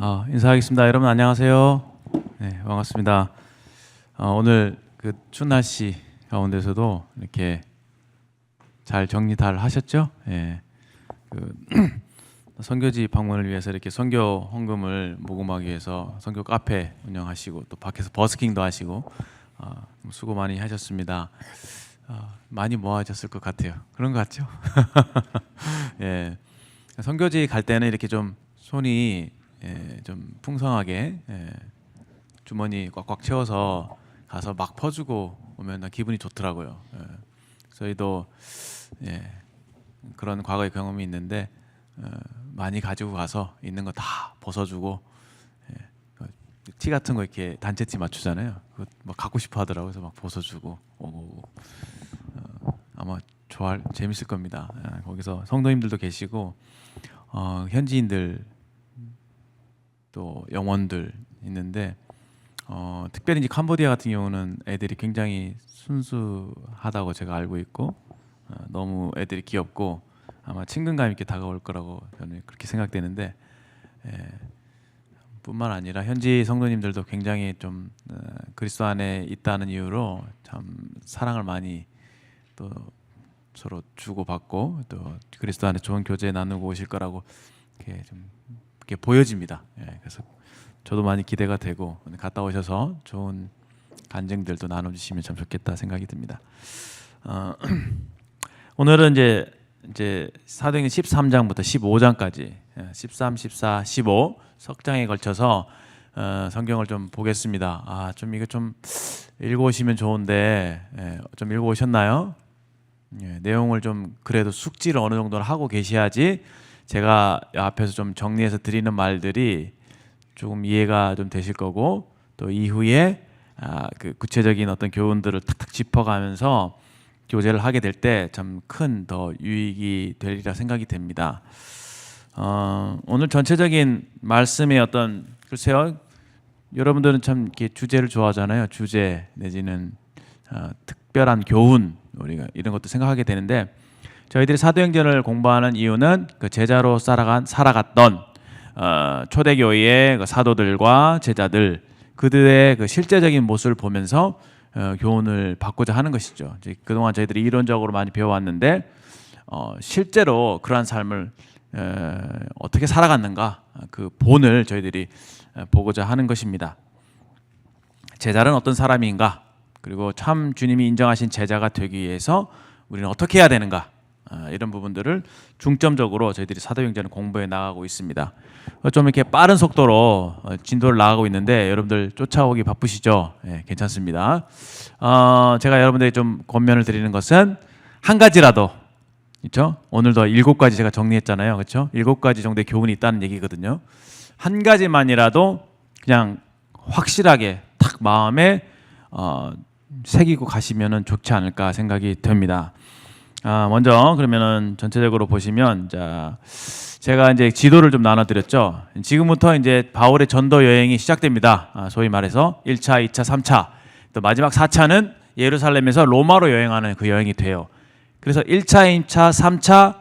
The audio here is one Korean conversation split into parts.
인사하겠습니다. 여러분 안녕하세요. 네, 반갑습니다. 오늘 그 추운 날씨 가운데서도 이렇게 잘 정리 잘 하셨죠? 예. 선교지 방문을 위해서 이렇게 선교 헌금을 모금하기 위해서 선교 카페 운영하시고 또 밖에서 버스킹도 하시고 수고 많이 하셨습니다. 많이 모아졌을 것 같아요. 그런 것 같죠? 예. 선교지 갈 때는 이렇게 좀 손이 좀 풍성하게 주머니 꽉꽉 채워서 가서 막 퍼주고 오면 기분이 좋더라고요. 저희도 그런 과거의 경험이 있는데 많이 가지고 가서 있는 거 다 벗어주고 티 같은 거 이렇게 단체 티 맞추잖아요. 그거 막 갖고 싶어 하더라고요. 그래서 막 벗어주고 오고 아마 재밌을 겁니다. 거기서 성도님들도 계시고 현지인들 또 영원들 있는데 특별히 이제 캄보디아 같은 경우는 애들이 굉장히 순수하다고 제가 알고 있고 너무 애들이 귀엽고 아마 친근감 있게 다가올 거라고 저는 그렇게 생각되는데 뿐만 아니라 현지 성도님들도 굉장히 좀 그리스도 안에 있다는 이유로 참 사랑을 많이 또 서로 주고받고 또 그리스도 안에 좋은 교제 나누고 오실 거라고 이렇게 좀 이렇게 보여집니다. 그래서 저도 많이 기대가 되고 갔다 오셔서 좋은 간증들도 나눠주시면 참 좋겠다 생각이 듭니다. 오늘은 이제 사도행전 13장부터 15장까지 13, 14, 15 석 장에 걸쳐서 성경을 좀 보겠습니다. 좀 이거 좀 읽어오시면 좋은데 좀 읽어오셨나요? 내용을 좀 그래도 숙지를 어느 정도는 하고 계셔야지 제가 앞에서 좀 정리해서 드리는 말들이 조금 이해가 좀 되실 거고 또 이후에 그 구체적인 어떤 교훈들을 탁탁 짚어가면서 교제를 하게 될 때 참 큰 더 유익이 되리라 생각이 됩니다. 오늘 전체적인 말씀의 어떤 글쎄요, 여러분들은 참 이렇게 주제를 좋아하잖아요. 주제 내지는 특별한 교훈 우리가 이런 것도 생각하게 되는데 저희들이 사도행전을 공부하는 이유는 그 제자로 살아갔던 초대교회의 그 사도들과 제자들 그들의 그 실제적인 모습을 보면서 교훈을 받고자 하는 것이죠. 이제 그동안 저희들이 이론적으로 많이 배워왔는데 실제로 그러한 삶을 어떻게 살아갔는가 그 본을 저희들이 보고자 하는 것입니다. 제자는 어떤 사람인가 그리고 참 주님이 인정하신 제자가 되기 위해서 우리는 어떻게 해야 되는가 이런 부분들을 중점적으로 저희들이 사도행전을 공부해 나가고 있습니다. 좀 이렇게 빠른 속도로 진도를 나가고 있는데 여러분들 쫓아오기 바쁘시죠? 괜찮습니다. 제가 여러분들에게 좀 권면을 드리는 것은 한 가지라도 그렇죠? 오늘도 7가지 제가 정리했잖아요. 그렇죠? 7가지 정도의 교훈이 있다는 얘기거든요. 한 가지만이라도 그냥 확실하게 딱 마음에 새기고 가시면은 좋지 않을까 생각이 됩니다. 먼저 그러면은 전체적으로 보시면 제가 이제 지도를 좀 나눠드렸죠. 지금부터 이제 바울의 전도 여행이 시작됩니다. 소위 말해서 1차, 2차, 3차 또 마지막 4차는 예루살렘에서 로마로 여행하는 그 여행이 돼요. 그래서 1차, 2차, 3차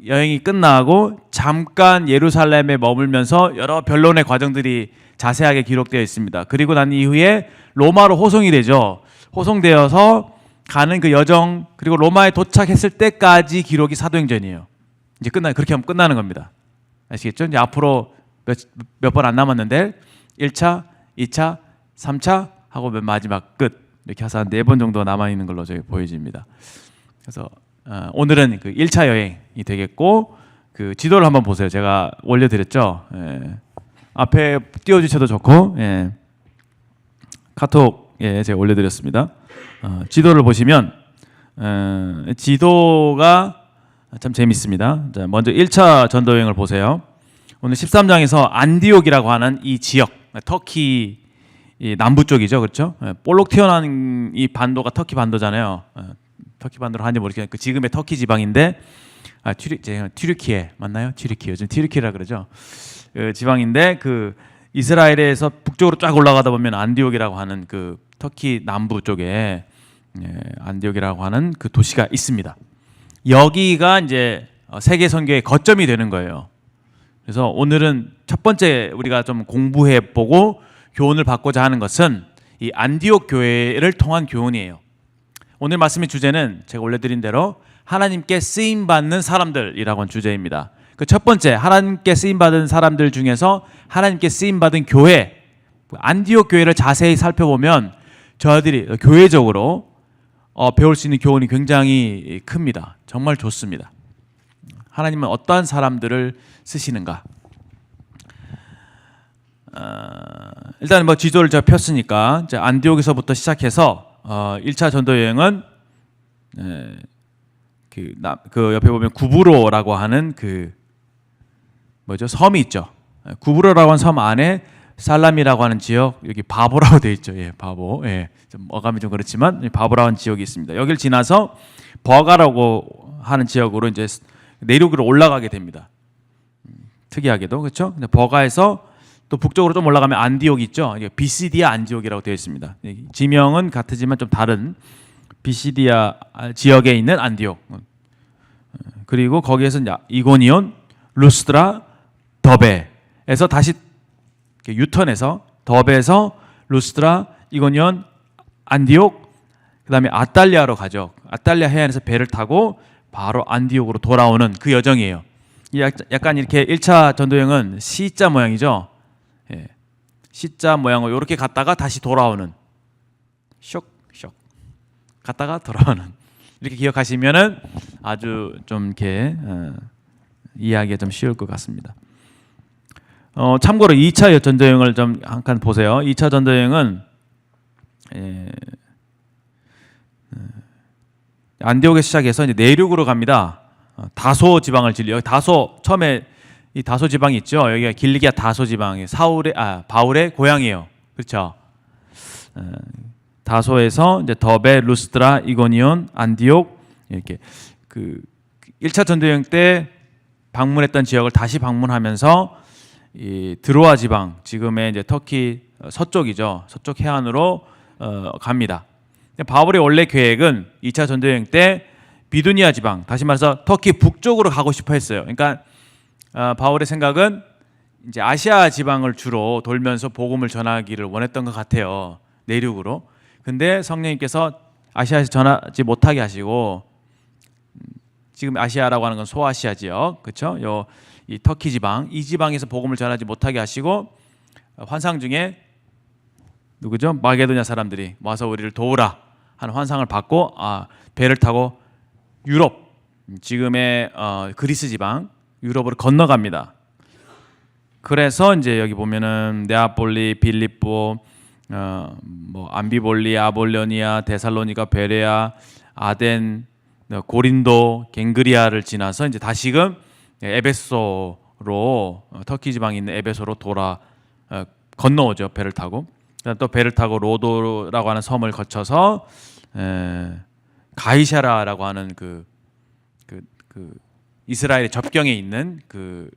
여행이 끝나고 잠깐 예루살렘에 머물면서 여러 변론의 과정들이 자세하게 기록되어 있습니다. 그리고 난 이후에 로마로 호송이 되죠. 호송되어서 가는 그 여정 그리고 로마에 도착했을 때까지 기록이 사도행전이에요. 이제 그렇게 하면 끝나는 겁니다. 아시겠죠? 이제 앞으로 몇 번 안 남았는데 1차, 2차, 3차 하고 맨 마지막 끝 이렇게 해서 한 4번 정도 남아 있는 걸로 저희 보여집니다. 그래서 오늘은 그 1차 여행이 되겠고 그 지도를 한번 보세요. 제가 올려드렸죠. 앞에 띄워주셔도 좋고 카톡에 제가 올려드렸습니다. 지도를 보시면 지도가 참 재밌습니다. 자, 먼저 1차 전도 여행을 보세요. 오늘 13장에서 안디옥이라고 하는 이 지역, 터키 이 남부 쪽이죠, 그렇죠? 볼록 튀어나온 이 반도가 터키 반도잖아요. 터키 반도로 하는지 모르겠는데 그 지금의 터키 지방인데 튀르키예 맞나요? 튀르키 요즘 튀르키라 그러죠. 그 지방인데 그 이스라엘에서 북쪽으로 쫙 올라가다 보면 안디옥이라고 하는 그 터키 남부 쪽에 안디옥이라고 하는 그 도시가 있습니다. 여기가 이제 세계 선교의 거점이 되는 거예요. 그래서 오늘은 첫 번째 우리가 좀 공부해 보고 교훈을 받고자 하는 것은 이 안디옥 교회를 통한 교훈이에요. 오늘 말씀의 주제는 제가 올려드린 대로 하나님께 쓰임받는 사람들이라고 하는 주제입니다. 그 첫 번째, 하나님께 쓰임받은 사람들 중에서 하나님께 쓰임받은 교회, 안디옥 교회를 자세히 살펴보면 저희들이 교회적으로 배울 수 있는 교훈이 굉장히 큽니다. 정말 좋습니다. 하나님은 어떠한 사람들을 쓰시는가? 일단 뭐 지도를 제가 폈으니까 이제 안디옥에서부터 시작해서 1차 전도 여행은 그 옆에 보면 구브로라고 하는 그 뭐죠? 섬이 있죠. 구브로라고 하는 섬 안에 살람이라고 하는 지역, 여기 바보라고 되어 있죠. 예, 바보. 예, 좀 어감이 좀 그렇지만 바보라고 하는 지역이 있습니다. 여기를 지나서 버가라고 하는 지역으로 이제 내륙으로 올라가게 됩니다. 특이하게도 그렇죠. 버가에서 또 북쪽으로 좀 올라가면 안디옥 있죠. 비시디아 안디옥이라고 되어 있습니다. 지명은 같지만 좀 다른 비시디아 지역에 있는 안디옥. 그리고 거기에서 이고니온, 루스드라, 더베에서 다시 유턴해서 더베에서 루스드라, 이고니온, 안디옥, 그다음에 아탈리아로 가죠. 아탈리아 해안에서 배를 타고 바로 안디옥으로 돌아오는 그 여정이에요. 약간 이렇게 1차 전도여행은 C자 모양이죠. 예. C자 모양으로 이렇게 갔다가 다시 돌아오는 쇽 갔다가 돌아오는 이렇게 기억하시면은 아주 좀 이렇게 이해하기가 좀 쉬울 것 같습니다. 참고로 2차 전도여행을 좀 한 칸 보세요. 2차 전도여행은 안디옥에 시작해서 이제 내륙으로 갑니다. 다소 지방을 진리요. 다소 처음에 이 다소 지방이 있죠. 여기가 길리기아 다소 지방이 바울의 고향이에요. 그렇죠? 다소에서 이제 더베, 루스드라, 이고니온, 안디옥 이렇게 그 1차 전도여행 때 방문했던 지역을 다시 방문하면서 이 드로아 지방, 지금의 이제 터키 서쪽이죠. 서쪽 해안으로 갑니다. 바울의 원래 계획은 2차 전도여행 때 비두니아 지방, 다시 말해서 터키 북쪽으로 가고 싶어 했어요. 그러니까 바울의 생각은 이제 아시아 지방을 주로 돌면서 복음을 전하기를 원했던 것 같아요. 내륙으로. 근데 성령님께서 아시아에서 전하지 못하게 하시고 지금 아시아라고 하는 건 소아시아 지역, 그렇죠? 이 터키 지방, 이 지방에서 복음을 전하지 못하게 하시고 환상 중에 누구죠? 마게도냐 사람들이 와서 우리를 도우라 하는 환상을 받고 배를 타고 유럽, 지금의 그리스 지방, 유럽으로 건너갑니다. 그래서 이제 여기 보면은 네아폴리, 빌립보, 뭐 암비볼리, 아볼로니아, 데살로니가, 베레아, 아덴, 고린도, 갱그리아를 지나서 이제 다시금 에베소로 터키 지방에 있는 에베소로 건너오죠. 배를 타고. 또 배를 타고 로도라고 하는 섬을 거쳐서 가이샤라라고 하는 그 이스라엘의 접경에 있는 그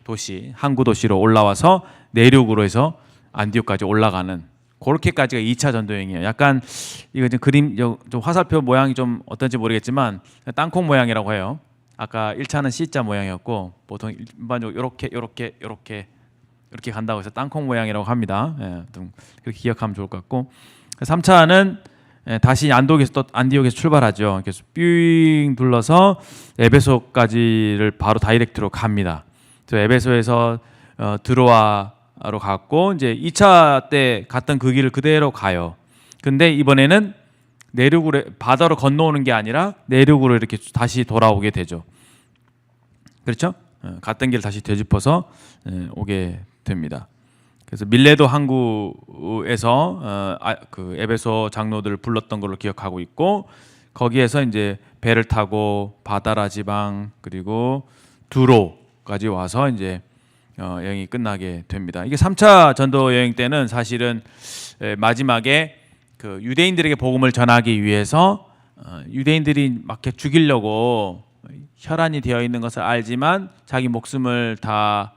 도시, 항구 도시로 올라와서 내륙으로 해서 안디옥까지 올라가는 그렇게까지가 2차 전도여행이에요. 약간 이거 지금 그림 좀 화살표 모양이 좀 어떤지 모르겠지만 땅콩 모양이라고 해요. 아까 1차는 C자 모양이었고 보통 일반적으로 이렇게 간다고 해서 땅콩 모양이라고 합니다. 예, 그렇게 기억하면 좋을 것 같고 3차는 다시 안디옥에서 출발하죠. 그래서 삥 둘러서 에베소까지를 바로 다이렉트로 갑니다. 그래서 에베소에서 드로아로 갔고 이제 2차 때 갔던 그 길을 그대로 가요. 근데 이번에는 내륙으로 바다로 건너오는 게 아니라 내륙으로 이렇게 다시 돌아오게 되죠. 그렇죠? 갔던 길 다시 되짚어서 오게 됩니다. 그래서 밀레도 항구에서 그 에베소 장로들을 불렀던 걸로 기억하고 있고 거기에서 이제 배를 타고 바다라 지방 그리고 두로까지 와서 이제 여행이 끝나게 됩니다. 이게 3차 전도 여행 때는 사실은 마지막에 그 유대인들에게 복음을 전하기 위해서 유대인들이 막 이렇게 죽이려고 혈안이 되어 있는 것을 알지만 자기 목숨을 다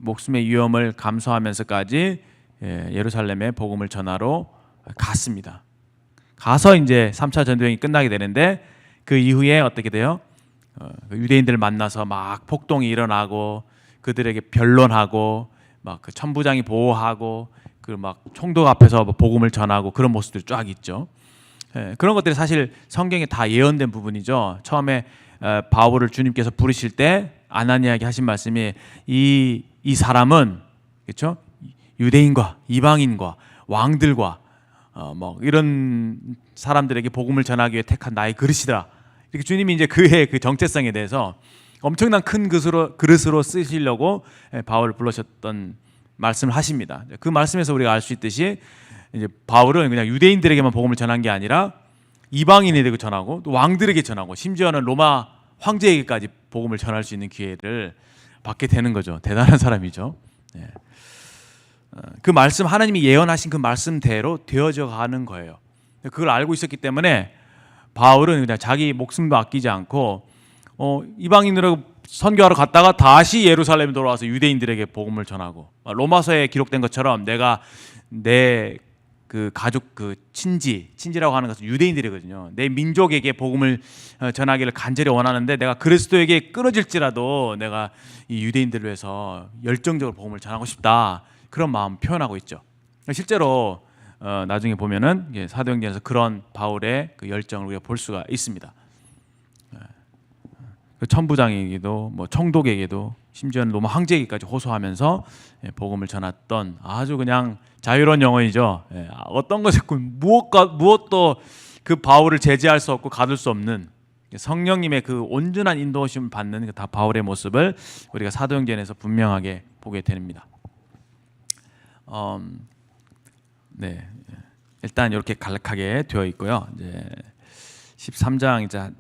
목숨의 위험을 감수하면서까지 예루살렘에 복음을 전하러 갔습니다. 가서 이제 3차 전도여행이 끝나게 되는데 그 이후에 어떻게 돼요? 유대인들을 만나서 막 폭동이 일어나고 그들에게 변론하고 막 그 천부장이 보호하고 그 막 총독 앞에서 복음을 전하고 그런 모습들이 쫙 있죠. 그런 것들이 사실 성경에 다 예언된 부분이죠. 처음에 바울을 주님께서 부르실 때 아나니아에게 하신 말씀이 이 사람은 그렇죠? 유대인과 이방인과 왕들과 뭐 이런 사람들에게 복음을 전하기 위해 택한 나의 그릇이다. 이렇게 주님이 이제 그의 그 정체성에 대해서 엄청난 큰 그릇으로 쓰시려고 바울을 불러셨던 말씀을 하십니다. 그 말씀에서 우리가 알 수 있듯이 이제 바울은 그냥 유대인들에게만 복음을 전한 게 아니라 이방인에게 전하고 또 왕들에게 전하고 심지어는 로마 황제에게까지 복음을 전할 수 있는 기회를 받게 되는 거죠. 대단한 사람이죠. 그 말씀, 하나님이 예언하신 그 말씀대로 되어져 가는 거예요. 그걸 알고 있었기 때문에 바울은 그냥 자기 목숨도 아끼지 않고 이방인으로 선교하러 갔다가 다시 예루살렘에 돌아와서 유대인들에게 복음을 전하고, 로마서에 기록된 것처럼 내가 내 그 가족 그 친지라고 하는 것은 유대인들이거든요. 내 민족에게 복음을 전하기를 간절히 원하는데 내가 그리스도에게 끊어질지라도 내가 이 유대인들을 위해서 열정적으로 복음을 전하고 싶다, 그런 마음 표현하고 있죠. 실제로 나중에 보면은 사도행전에서 그런 바울의 그 열정을 우리가 볼 수가 있습니다. 그 천부장에게도 뭐 총독에게도 심지어는 로마 황제에게까지 호소하면서 복음을 전했던 아주 그냥 자유로운 영혼이죠. 어떤 것에 무엇도 그 바울을 제재할 수 없고 가둘 수 없는 성령님의 그 온전한 인도하심을 받는 그 다 바울의 모습을 우리가 사도행전에서 분명하게 보게 됩니다. 네, 일단 이렇게 간략하게 되어 있고요. 이제 13장 이제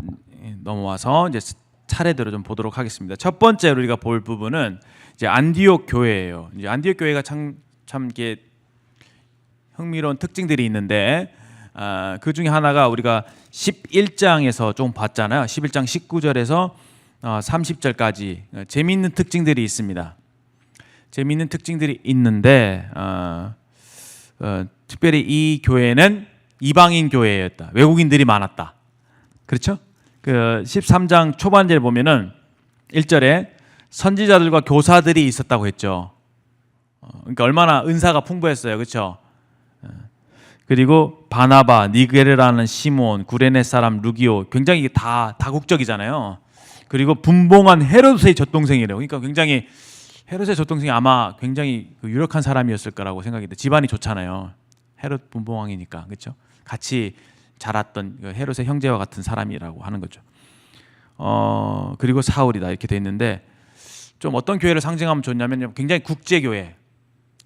넘어와서 이제 차례대로 좀 보도록 하겠습니다. 첫 번째로 우리가 볼 부분은 이제 안디옥 교회예요. 이제 안디옥 교회가 참 이게 흥미로운 특징들이 있는데 그 중에 하나가 우리가 11장에서 좀 봤잖아요. 11장 19절에서 30절까지 재미있는 특징들이 있습니다. 재미있는 특징들이 있는데 특별히 이 교회는 이방인 교회였다. 외국인들이 많았다. 그렇죠? 그 13장 초반절에 보면은 1절에 선지자들과 교사들이 있었다고 했죠. 그러니까 얼마나 은사가 풍부했어요. 그렇죠? 그리고 바나바, 니게르라는 시몬, 구레네 사람 루기오, 굉장히 다 다국적이잖아요. 그리고 분봉한 헤롯의 젖동생이래요. 그러니까 굉장히 헤롯의 젖동생이 아마 굉장히 유력한 사람이었을 거라고 생각이 돼. 집안이 좋잖아요. 헤롯 분봉왕이니까. 그렇죠? 같이 자랐던 헤롯의 형제와 같은 사람이라고 하는 거죠. 그리고 사울이다 이렇게 돼 있는데, 좀 어떤 교회를 상징하면 좋냐면 굉장히 국제 교회.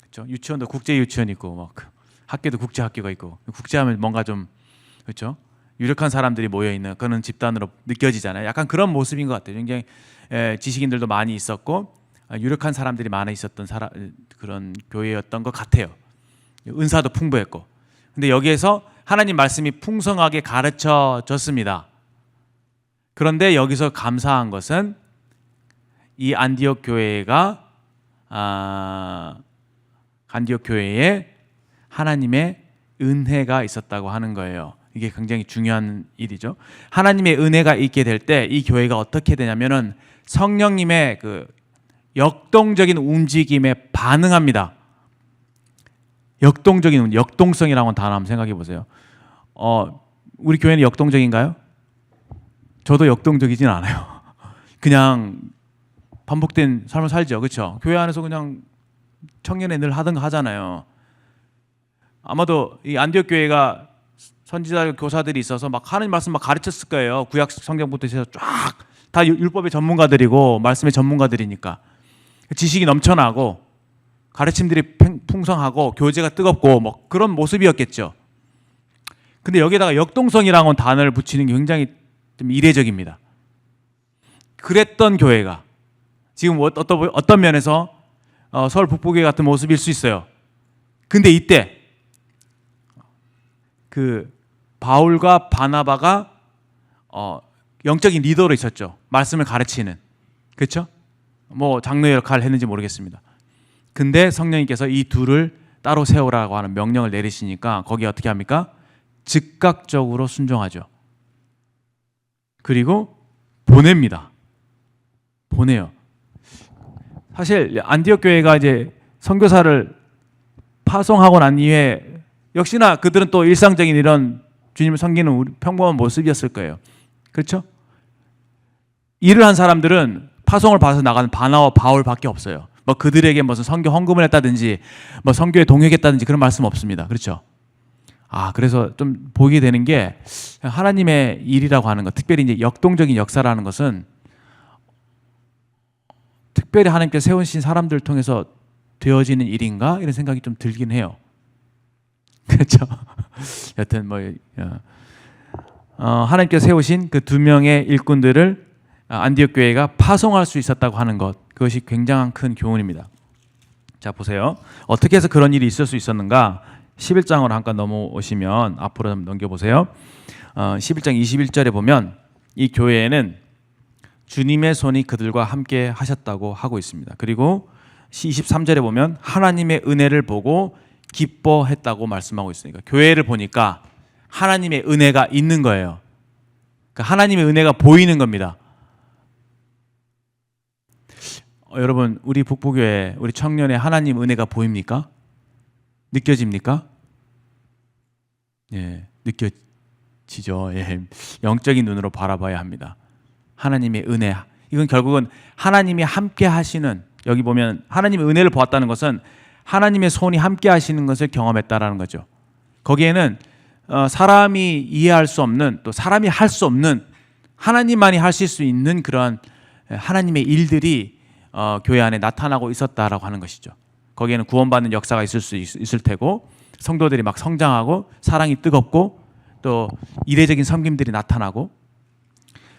그렇죠? 유치원도 국제 유치원 있고 막 학교도 국제 학교가 있고, 국제하면 뭔가 좀 그렇죠? 유력한 사람들이 모여 있는 그런 집단으로 느껴지잖아요. 약간 그런 모습인 것 같아요. 굉장히 지식인들도 많이 있었고 유력한 사람들이 많이 있었던 그런 교회였던 것 같아요. 은사도 풍부했고. 근데 여기에서 하나님 말씀이 풍성하게 가르쳐졌습니다. 그런데 여기서 감사한 것은 이 안디옥 교회가 안디옥 교회에 하나님의 은혜가 있었다고 하는 거예요. 이게 굉장히 중요한 일이죠. 하나님의 은혜가 있게 될 때 이 교회가 어떻게 되냐면은 성령님의 그 역동적인 움직임에 반응합니다. 역동성이라고 하는 단어 한번 생각해 보세요. 우리 교회는 역동적인가요? 저도 역동적이진 않아요. 그냥 반복된 삶을 살죠. 그렇죠? 교회 안에서 그냥 청년회 늘 하던 거 하잖아요. 아마도 이 안디옥 교회가 선지자 교사들이 있어서 막 하나님 말씀 막 가르쳤을 거예요. 구약 성경부터 해서 쫙 다 율법의 전문가들이고 말씀의 전문가들이니까 지식이 넘쳐나고 가르침들이 풍성하고 교제가 뜨겁고 뭐 그런 모습이었겠죠. 근데 여기다가 역동성이라는 단어를 붙이는 게 굉장히 좀 이례적입니다. 그랬던 교회가 지금 어떤 면에서 서울 북부교회 같은 모습일 수 있어요. 근데 이때 그 바울과 바나바가 영적인 리더로 있었죠. 말씀을 가르치는. 그렇죠? 뭐 장로 역할을 했는지 모르겠습니다. 근데 성령님께서 이 둘을 따로 세우라고 하는 명령을 내리시니까 거기에 어떻게 합니까? 즉각적으로 순종하죠. 그리고 보냅니다. 보내요. 사실 안디옥 교회가 이제 선교사를 파송하고 난 이후에 역시나 그들은 또 일상적인 이런 주님을 섬기는 평범한 모습이었을 거예요. 그렇죠? 일을 한 사람들은 파송을 받아서 나가는 바나와 바울밖에 없어요. 뭐 그들에게 무슨 선교 헌금을 했다든지 뭐 선교에 동역했다든지 그런 말씀 없습니다. 그렇죠? 그래서 좀 보게 되는 게 하나님의 일이라고 하는 것, 특별히 이제 역동적인 역사라는 것은 특별히 하나님께서 세우신 사람들을 통해서 되어지는 일인가? 이런 생각이 좀 들긴 해요. 그렇죠? 여튼 하나님께서 세우신 그 2명의 일꾼들을 안디옥 교회가 파송할 수 있었다고 하는 것, 그것이 굉장한 큰 교훈입니다. 자, 보세요. 어떻게 해서 그런 일이 있을 수 있었는가? 11장으로 잠깐 넘어오시면 앞으로 좀 넘겨보세요. 11장 21절에 보면 이 교회에는 주님의 손이 그들과 함께 하셨다고 하고 있습니다. 그리고 23절에 보면 하나님의 은혜를 보고 기뻐했다고 말씀하고 있으니까 교회를 보니까 하나님의 은혜가 있는 거예요. 그러니까 하나님의 은혜가 보이는 겁니다. 여러분, 우리 북부교회, 우리 청년의 하나님 은혜가 보입니까? 느껴집니까? 예, 느껴지죠. 예, 영적인 눈으로 바라봐야 합니다. 하나님의 은혜, 이건 결국은 하나님이 함께 하시는, 여기 보면 하나님의 은혜를 보았다는 것은 하나님의 손이 함께 하시는 것을 경험했다라는 거죠. 거기에는 사람이 이해할 수 없는, 또 사람이 할 수 없는, 하나님만이 하실 수 있는 그런 하나님의 일들이 교회 안에 나타나고 있었다라고 하는 것이죠. 거기에는 구원받는 역사가 있을 수 있을 테고, 성도들이 막 성장하고 사랑이 뜨겁고 또 이례적인 섬김들이 나타나고,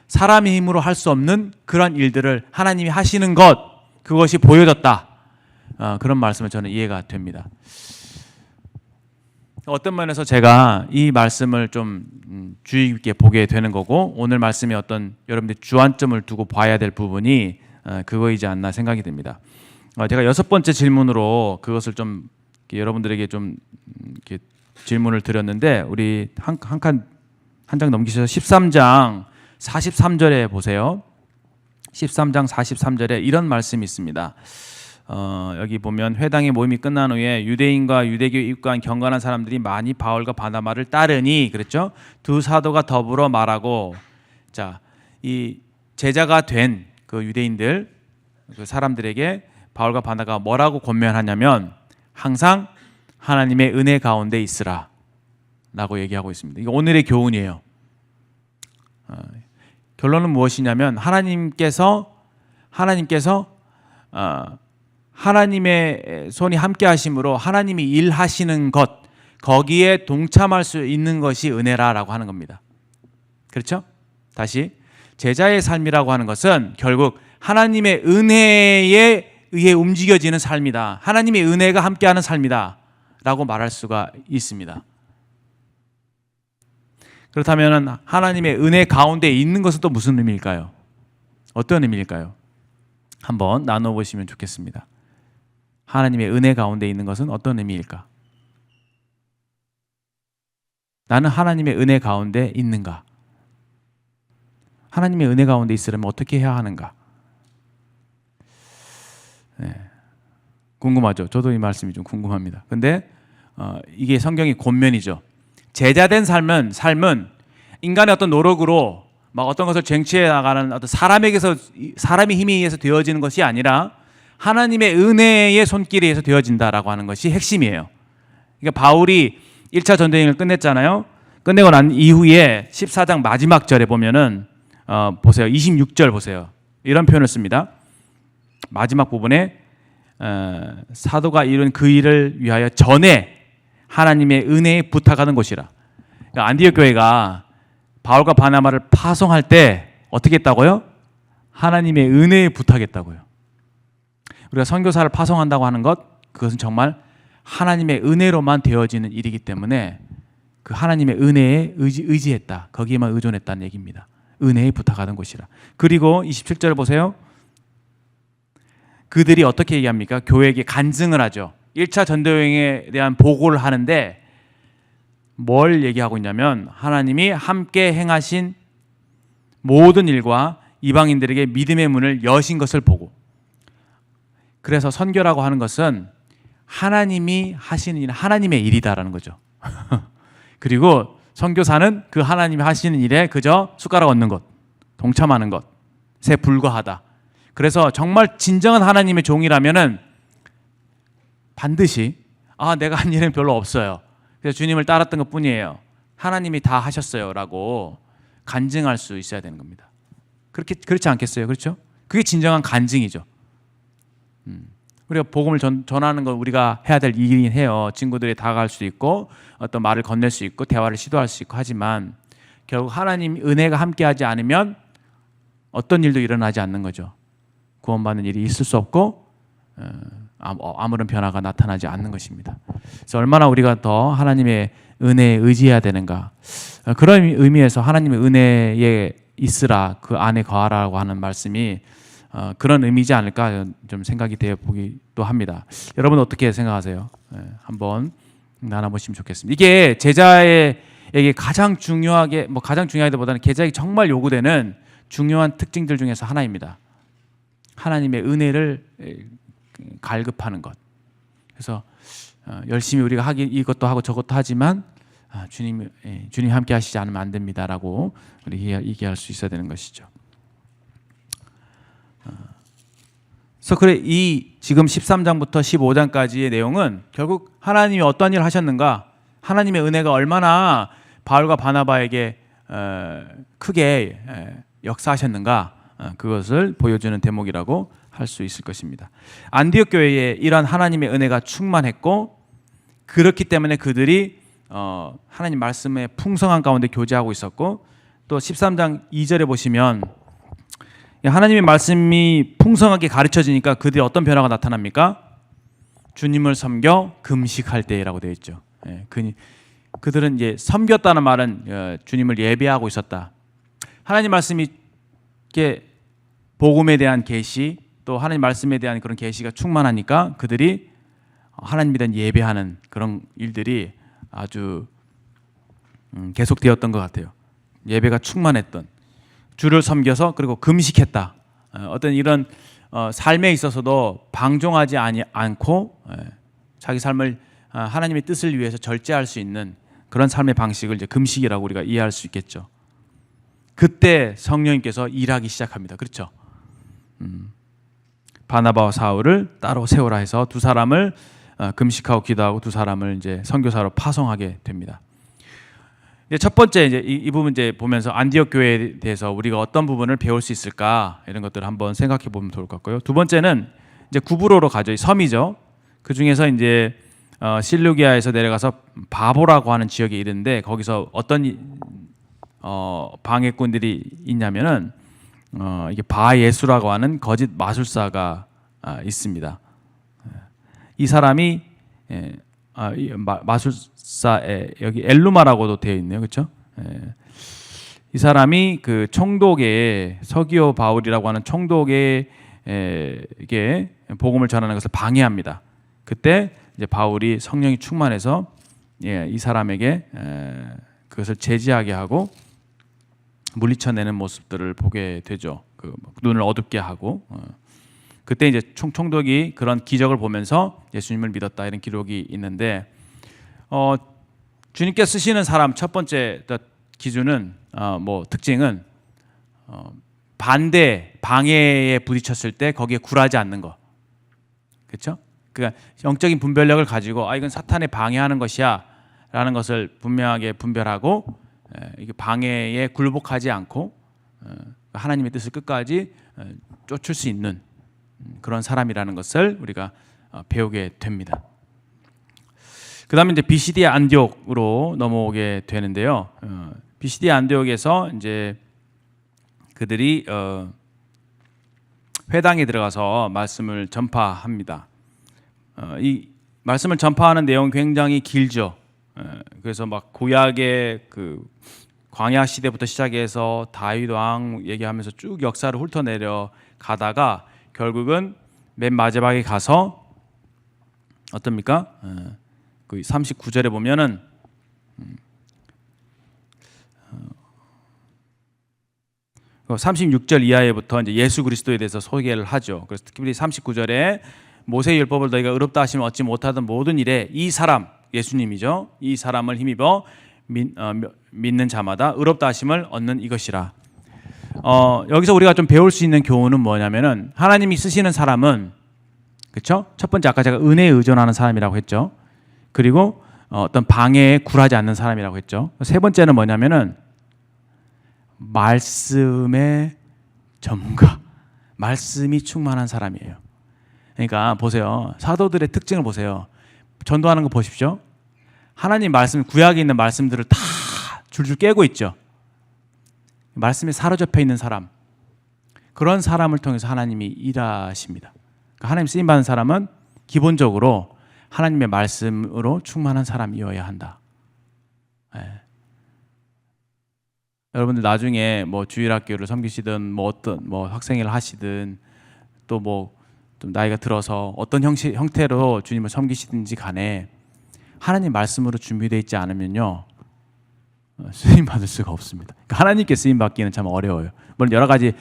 사람의 힘으로 할 수 없는 그런 일들을 하나님이 하시는 것, 그것이 보여졌다. 그런 말씀을 저는 이해가 됩니다. 어떤 면에서 제가 이 말씀을 좀 주의 깊게 보게 되는 거고, 오늘 말씀에 어떤 여러분들이 주안점을 두고 봐야 될 부분이 그거이지 않나 생각이 듭니다. 제가 6번째 질문으로 그것을 좀 여러분들에게 좀 이렇게 질문을 드렸는데, 우리 한 장 넘기셔서 13장 43절에 보세요. 13장 43절에 이런 말씀이 있습니다. 여기 보면 회당의 모임이 끝난 후에 유대인과 유대교에 입과한 경건한 사람들이 많이 바울과 바나바를 따르니, 그랬죠? 두 사도가 더불어 말하고, 자, 이 제자가 된 그 유대인들, 그 사람들에게 바울과 바나바가 뭐라고 권면하냐면 항상 하나님의 은혜 가운데 있으라 라고 얘기하고 있습니다. 이거 오늘의 교훈이에요. 결론은 무엇이냐면 하나님께서 하나님의 손이 함께 하심으로 하나님이 일하시는 것, 거기에 동참할 수 있는 것이 은혜라라고 하는 겁니다. 그렇죠? 다시, 제자의 삶이라고 하는 것은 결국 하나님의 은혜에 의해 움직여지는 삶이다. 하나님의 은혜가 함께하는 삶이다 라고 말할 수가 있습니다. 그렇다면 하나님의 은혜 가운데 있는 것은 또 무슨 의미일까요? 어떤 의미일까요? 한번 나눠보시면 좋겠습니다. 하나님의 은혜 가운데 있는 것은 어떤 의미일까? 나는 하나님의 은혜 가운데 있는가? 하나님의 은혜 가운데 있으려면 어떻게 해야 하는가? 네. 궁금하죠? 저도 이 말씀이 좀 궁금합니다. 근데 이게 성경의 권면이죠. 제자된 삶은 인간의 어떤 노력으로 막 어떤 것을 쟁취해 나가는 어떤 사람의 힘에 의해서 되어지는 것이 아니라 하나님의 은혜의 손길에 의해서 되어진다라고 하는 것이 핵심이에요. 그러니까 바울이 1차 전쟁을 끝냈잖아요. 끝내고 난 이후에 14장 마지막 절에 보면은 보세요. 26절 보세요. 이런 표현을 씁니다. 마지막 부분에 사도가 이룬 그 일을 위하여 전에 하나님의 은혜에 부탁하는 곳이라. 그러니까 안디옥 교회가 바울과 바나바를 파송할 때 어떻게 했다고요? 하나님의 은혜에 부탁했다고요. 우리가 선교사를 파송한다고 하는 것, 그것은 정말 하나님의 은혜로만 되어지는 일이기 때문에 그 하나님의 은혜에 의지했다. 거기에만 의존했다는 얘기입니다. 은혜에 부탁하는 곳이라. 그리고 27절을 보세요. 그들이 어떻게 얘기합니까? 교회에게 간증을 하죠. 1차 전도여행에 대한 보고를 하는데 뭘 얘기하고 있냐면 하나님이 함께 행하신 모든 일과 이방인들에게 믿음의 문을 여신 것을 보고, 그래서 선교라고 하는 것은 하나님이 하시는 일, 하나님의 일이다라는 거죠. 그리고 선교사는 그 하나님이 하시는 일에 그저 숟가락 얹는 것, 동참하는 것에 불과하다. 그래서 정말 진정한 하나님의 종이라면은 반드시 내가 한 일은 별로 없어요. 그래서 주님을 따랐던 것 뿐이에요. 하나님이 다 하셨어요라고 간증할 수 있어야 되는 겁니다. 그렇지 않겠어요? 그렇죠? 그게 진정한 간증이죠. 우리가 복음을 전하는 건 우리가 해야 될 일이긴 해요. 친구들이 다가갈 수 있고 어떤 말을 건넬 수 있고 대화를 시도할 수 있고 하지만 결국 하나님 은혜가 함께하지 않으면 어떤 일도 일어나지 않는 거죠. 구원받는 일이 있을 수 없고 아무런 변화가 나타나지 않는 것입니다. 그래서 얼마나 우리가 더 하나님의 은혜에 의지해야 되는가, 그런 의미에서 하나님의 은혜에 있으라, 그 안에 거하라고 하는 말씀이 그런 의미지 않을까 좀 생각이 되어 보기도 합니다. 여러분 어떻게 생각하세요? 한번 나눠보시면 좋겠습니다. 이게 제자에게 가장 중요하기보다는 제자에게 정말 요구되는 중요한 특징들 중에서 하나입니다. 하나님의 은혜를 갈급하는 것. 그래서 열심히 우리가 이것도 하고 저것도 하지만 주님이 함께 하시지 않으면 안 됩니다라고 우리 얘기할 수 있어야 되는 것이죠. 그래서 이 지금 13장부터 15장까지의 내용은 결국 하나님이 어떤 일을 하셨는가, 하나님의 은혜가 얼마나 바울과 바나바에게 크게 역사하셨는가, 그것을 보여주는 대목이라고 할 수 있을 것입니다. 안디옥 교회에 이런 하나님의 은혜가 충만했고, 그렇기 때문에 그들이 하나님 말씀의 풍성한 가운데 교제하고 있었고, 또 13장 2절에 보시면 하나님의 말씀이 풍성하게 가르쳐지니까 그들이 어떤 변화가 나타납니까? 주님을 섬겨 금식할 때라고 되어 있죠. 그들은 이제 섬겼다는 말은 주님을 예배하고 있었다. 하나님 말씀이 복음에 대한 계시, 또 하나님 말씀에 대한 그런 계시가 충만하니까 그들이 하나님에 대한 예배하는 그런 일들이 아주 계속되었던 것 같아요. 예배가 충만했던, 주를 섬겨서 그리고 금식했다. 어떤 이런 삶에 있어서도 방종하지 않고 자기 삶을 하나님의 뜻을 위해서 절제할 수 있는 그런 삶의 방식을 이제 금식이라고 우리가 이해할 수 있겠죠. 그때 성령님께서 일하기 시작합니다. 그렇죠? 바나바와 사울을 따로 세우라 해서 두 사람을 금식하고 기도하고 두 사람을 이제 선교사로 파송하게 됩니다. 첫 번째 이 부분 이제 보면서 안디옥 교회에 대해서 우리가 어떤 부분을 배울 수 있을까, 이런 것들을 한번 생각해 보면 좋을 것 같고요. 두 번째는 이제 구브로로 가죠. 섬이죠. 그 중에서 이제 실루기아에서 내려가서 바보라고 하는 지역에 이르는데 거기서 어떤 방해꾼들이 있냐면은 이게 바예수라고 하는 거짓 마술사가 있습니다. 이 사람이 마술사에 여기 엘루마라고도 되어 있네요, 그렇죠? 이 사람이 그 총독의 서기오 바울이라고 하는 총독의 이게 복음을 전하는 것을 방해합니다. 그때 이제 바울이 성령이 충만해서 이 사람에게 그것을 제지하게 하고 물리쳐내는 모습들을 보게 되죠. 그 눈을 어둡게 하고 그때 이제 총독이 그런 기적을 보면서 예수님을 믿었다, 이런 기록이 있는데 주님께 쓰시는 사람 첫 번째 기준은 특징은 방해에 부딪혔을 때 거기에 굴하지 않는 거, 그렇죠? 그러니까 영적인 분별력을 가지고 이건 사탄에 방해하는 것이야라는 것을 분명하게 분별하고 이게 방해에 굴복하지 않고 하나님의 뜻을 끝까지 쫓을 수 있는 그런 사람이라는 것을 우리가 배우게 됩니다. 그 다음에 이제 비시디아 안디옥으로 넘어오게 되는데요. 비시디아 안디옥에서 이제 그들이 회당에 들어가서 말씀을 전파합니다. 이 말씀을 전파하는 내용이 굉장히 길죠. 그래서 막 구약의 그 광야 시대부터 시작해서 다윗 왕 얘기하면서 쭉 역사를 훑어내려 가다가 결국은 맨 마지막에 가서 어떻습니까? 그 39절에 보면은 36절 이하에부터 이제 예수 그리스도에 대해서 소개를 하죠. 그래서 특별히 39절에 모세의 율법을 너희가 의롭다 하시면 얻지 못하던 모든 일에 이 사람, 예수님이죠. 이 사람을 힘입어 믿는 자마다 의롭다 하심을 얻는 이것이라. 여기서 우리가 좀 배울 수 있는 교훈은 뭐냐면은 하나님이 쓰시는 사람은, 그렇죠? 첫 번째 아까 제가 은혜에 의존하는 사람이라고 했죠. 그리고 어떤 방해에 굴하지 않는 사람이라고 했죠. 세 번째는 뭐냐면은 말씀의 전문가, 말씀이 충만한 사람이에요. 그러니까 보세요. 사도들의 특징을 보세요. 전도하는 거 보십시오. 하나님 말씀, 구약에 있는 말씀들을 다 줄줄 깨고 있죠. 말씀에 사로잡혀 있는 사람, 그런 사람을 통해서 하나님이 일하십니다. 그러니까 하나님 쓰임받는 사람은 기본적으로 하나님의 말씀으로 충만한 사람이어야 한다. 여러분들 나중에 뭐 주일학교를 섬기시든 뭐 어떤 뭐 학생회를 하시든 또 뭐 좀 나이가 들어서 어떤 형태로 주님을 섬기시든지 간에 하나님 말씀으로 준비되어 있지 않으면요 쓰임 받을 수가 없습니다. 그러니까 하나님께 쓰임 받기는 참 어려워요. 물론 여러 가지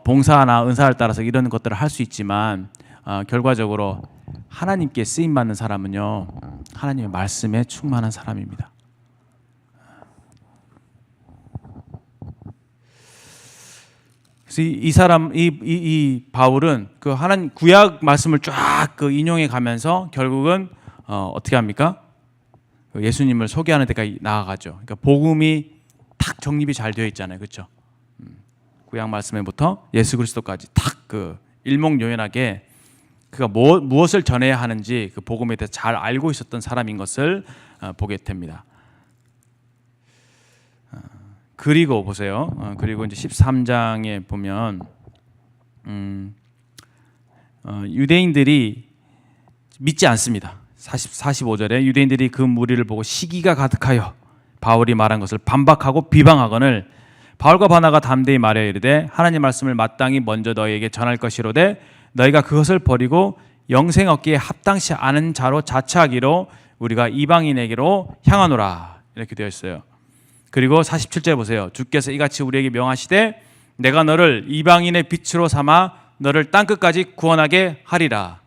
봉사나 은사를 따라서 이런 것들을 할 수 있지만 결과적으로 하나님께 쓰임 받는 사람은요 하나님의 말씀에 충만한 사람입니다. 이 사람, 이 바울은 그 하나님 구약 말씀을 쫙 그 인용해 가면서 결국은 어떻게 합니까? 예수님을 소개하는 데까지 나아가죠. 그러니까 복음이 탁 정립이 잘 되어 있잖아요, 그렇죠? 구약 말씀에부터 예수 그리스도까지 탁 그 일목요연하게 그가 무엇을 전해야 하는지 그 복음에 대해서 잘 알고 있었던 사람인 것을 보게 됩니다. 그리고 보세요. 그리고 이제 13장에 보면 유대인들이 믿지 않습니다. 45절에 유대인들이 그 무리를 보고 시기가 가득하여 바울이 말한 것을 반박하고 비방하거늘 바울과 바나가 담대히 말하여 이르되 하나님 말씀을 마땅히 먼저 너희에게 전할 것이로되 너희가 그것을 버리고 영생 얻기에 합당치 않은 자로 자처하기로 우리가 이방인에게로 향하노라. 이렇게 되어 있어요. 그리고 47절 보세요. 주께서 이같이 우리에게 명하시되 내가 너를 이방인의 빛으로 삼아 너를 땅끝까지 구원하게 하리라.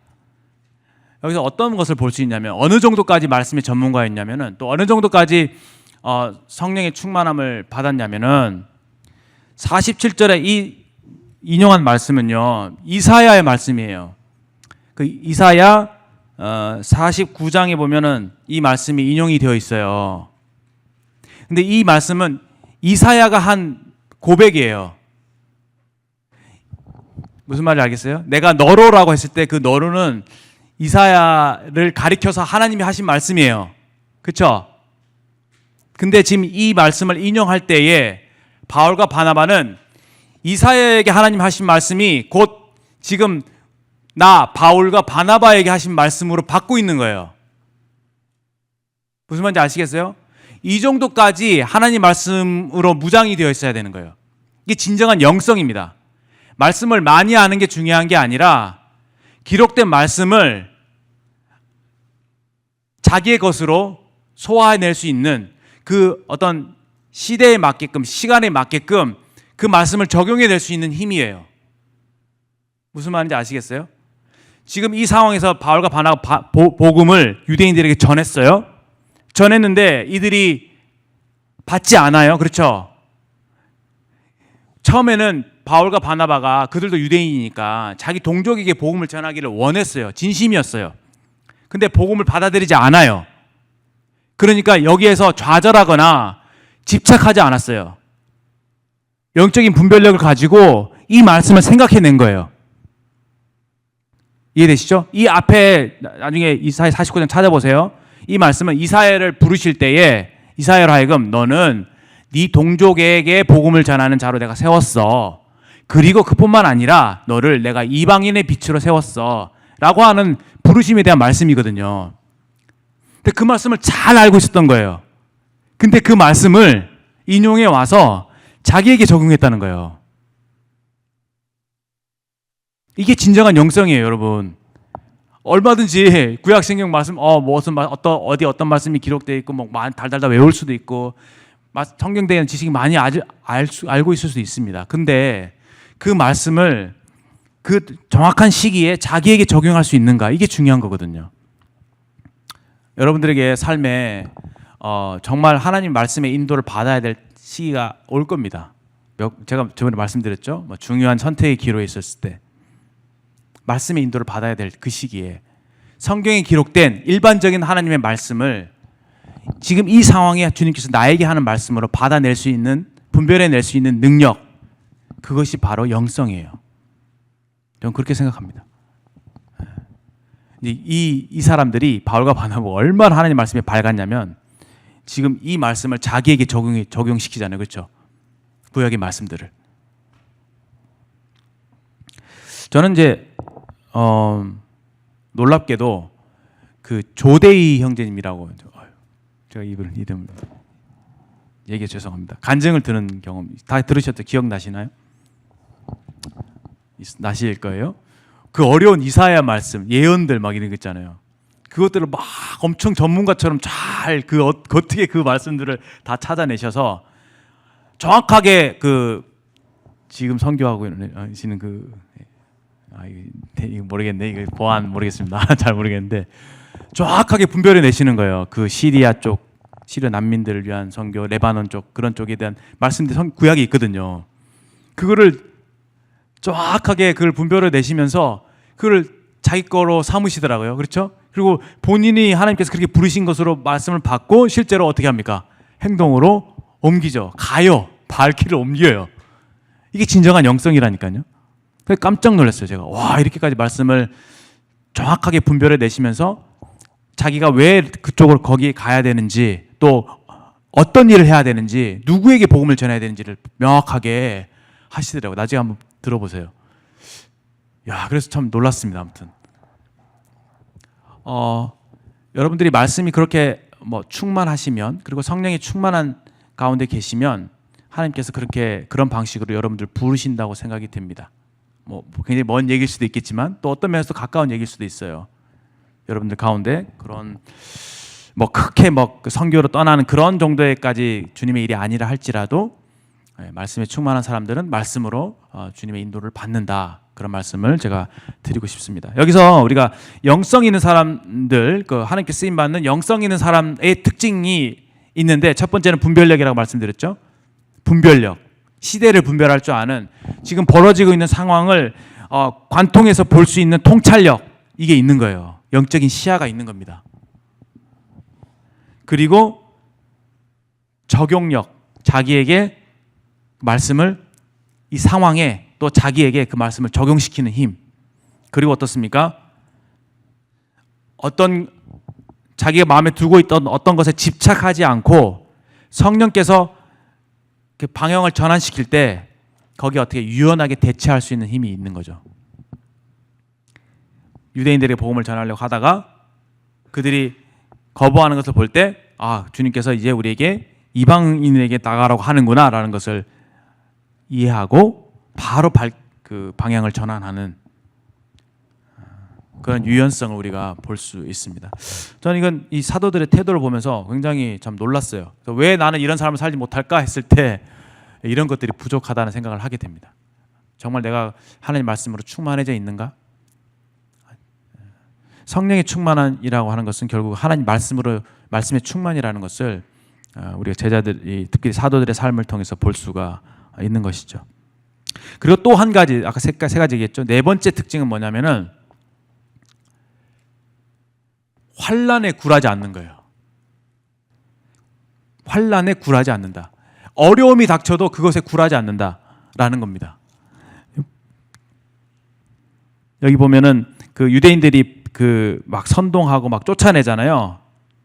여기서 어떤 것을 볼 수 있냐면 어느 정도까지 말씀의 전문가였냐면은 또 어느 정도까지 성령의 충만함을 받았냐면은 47절에 이 인용한 말씀은요 이사야의 말씀이에요. 그 이사야 49장에 보면은 이 말씀이 인용이 되어 있어요. 근데 이 말씀은 이사야가 한 고백이에요. 무슨 말인지 알겠어요? 내가 너로라고 했을 때 그 너로는 이사야를 가리켜서 하나님이 하신 말씀이에요. 그렇죠? 근데 지금 이 말씀을 인용할 때에 바울과 바나바는 이사야에게 하나님 하신 말씀이 곧 지금 나 바울과 바나바에게 하신 말씀으로 받고 있는 거예요. 무슨 말인지 아시겠어요? 이 정도까지 하나님 말씀으로 무장이 되어 있어야 되는 거예요. 이게 진정한 영성입니다. 말씀을 많이 아는 게 중요한 게 아니라 기록된 말씀을 자기의 것으로 소화해낼 수 있는 그 어떤 시대에 맞게끔 시간에 맞게끔 그 말씀을 적용해낼 수 있는 힘이에요. 무슨 말인지 아시겠어요? 지금 이 상황에서 바울과 바나가 복음을 유대인들에게 전했어요. 전했는데 이들이 받지 않아요. 그렇죠? 처음에는 바울과 바나바가 그들도 유대인이니까 자기 동족에게 복음을 전하기를 원했어요. 진심이었어요. 근데 복음을 받아들이지 않아요. 그러니까 여기에서 좌절하거나 집착하지 않았어요. 영적인 분별력을 가지고 이 말씀을 생각해낸 거예요. 이해되시죠? 이 앞에 나중에 이사야 49장 찾아보세요. 이 말씀은 이사야를 부르실 때에 이사야로 하여금 너는 네 동족에게 복음을 전하는 자로 내가 세웠어. 그리고 그뿐만 아니라 너를 내가 이방인의 빛으로 세웠어. 라고 하는 부르심에 대한 말씀이거든요. 근데 그 말씀을 잘 알고 있었던 거예요. 근데 그 말씀을 인용해 와서 자기에게 적용했다는 거예요. 이게 진정한 영성이에요, 여러분. 얼마든지 구약성경 말씀, 어떤 말씀이 기록되어 있고, 뭐 달달달 외울 수도 있고, 성경에 대한 지식이 많이 알고 있을 수도 있습니다. 근데 그 말씀을 그 정확한 시기에 자기에게 적용할 수 있는가, 이게 중요한 거거든요. 여러분들에게 삶에 정말 하나님 말씀의 인도를 받아야 될 시기가 올 겁니다. 제가 저번에 말씀드렸죠. 중요한 선택의 기로에 있었을 때 말씀의 인도를 받아야 될 그 시기에 성경에 기록된 일반적인 하나님의 말씀을 지금 이 상황에 주님께서 나에게 하는 말씀으로 받아낼 수 있는, 분별해낼 수 있는 능력, 그것이 바로 영성이에요. 저는 그렇게 생각합니다. 이 사람들이 바울과 바나바가 얼마나 하나님 말씀에 밝았냐면 지금 이 말씀을 자기에게 적용시키잖아요. 그렇죠? 구약의 말씀들을. 저는 이제 놀랍게도 그 조대희 형제님이라고, 제가 이름 얘기해 죄송합니다. 간증을 들은 경험 다 들으셨죠? 기억나시나요? 나실 거예요. 그 어려운 이사야 말씀, 예언들 막 이런 거 있잖아요. 그것들을 막 엄청 전문가처럼 잘 어떻게 그 말씀들을 다 찾아내셔서 정확하게 지금 선교하고 계시는 이거 모르겠네. 이거 보안 모르겠습니다. 잘 모르겠는데 정확하게 분별해 내시는 거예요. 그 시리아 난민들을 위한 선교, 레바논 쪽, 그런 쪽에 대한 말씀들 구약이 있거든요. 그거를 정확하게 그걸 분별을 내시면서 그걸 자기 거로 삼으시더라고요. 그렇죠? 그리고 본인이 하나님께서 그렇게 부르신 것으로 말씀을 받고 실제로 어떻게 합니까? 행동으로 옮기죠. 가요. 발길을 옮겨요. 이게 진정한 영성이라니까요. 그래서 깜짝 놀랐어요. 제가 와, 이렇게까지 말씀을 정확하게 분별해 내시면서 자기가 왜 그쪽으로 거기에 가야 되는지, 또 어떤 일을 해야 되는지, 누구에게 복음을 전해야 되는지를 명확하게 하시더라고요. 나중에 한번 들어보세요. 야, 그래서 참 놀랐습니다. 아무튼 여러분들이 말씀이 그렇게 충만하시면, 그리고 성령이 충만한 가운데 계시면 하나님께서 그런 방식으로 여러분들 부르신다고 생각이 됩니다. 굉장히 먼 얘기일 수도 있겠지만 또 어떤 면에서 가까운 얘기일 수도 있어요. 여러분들 가운데 그런 크게 선교로 떠나는 그런 정도에까지 주님의 일이 아니라 할지라도 말씀에 충만한 사람들은 말씀으로 주님의 인도를 받는다, 그런 말씀을 제가 드리고 싶습니다. 여기서 우리가 영성 있는 사람들, 하나님께 쓰임 받는 영성 있는 사람의 특징이 있는데, 첫 번째는 분별력이라고 말씀드렸죠. 분별력, 시대를 분별할 줄 아는, 지금 벌어지고 있는 상황을 관통해서 볼 수 있는 통찰력, 이게 있는 거예요. 영적인 시야가 있는 겁니다. 그리고 적용력, 자기에게 말씀을 이 상황에 또 자기에게 그 말씀을 적용시키는 힘. 그리고 어떻습니까? 자기가 마음에 두고 있던 어떤 것에 집착하지 않고 성령께서 그 방향을 전환시킬 때 거기에 어떻게 유연하게 대처할 수 있는 힘이 있는 거죠. 유대인들에게 복음을 전하려고 하다가 그들이 거부하는 것을 볼 때, 주님께서 이제 우리에게 이방인에게 나가라고 하는구나 라는 것을 이해하고 바로 그 방향을 전환하는 그런 유연성을 우리가 볼 수 있습니다. 저는 이 사도들의 태도를 보면서 굉장히 참 놀랐어요. 왜 나는 이런 삶을 살지 못할까 했을 때 이런 것들이 부족하다는 생각을 하게 됩니다. 정말 내가 하나님 말씀으로 충만해져 있는가? 성령의 충만이라고 하는 것은 결국 하나님 말씀의 충만이라는 것을 우리가 제자들이, 특히 사도들의 삶을 통해서 볼 수가 있는 것이죠. 그리고 또 한 가지, 아까 세 가지 얘기했죠. 네 번째 특징은 뭐냐면은 환난에 굴하지 않는 거예요. 환난에 굴하지 않는다. 어려움이 닥쳐도 그것에 굴하지 않는다라는 겁니다. 여기 보면은 그 유대인들이 막 선동하고 막 쫓아내잖아요.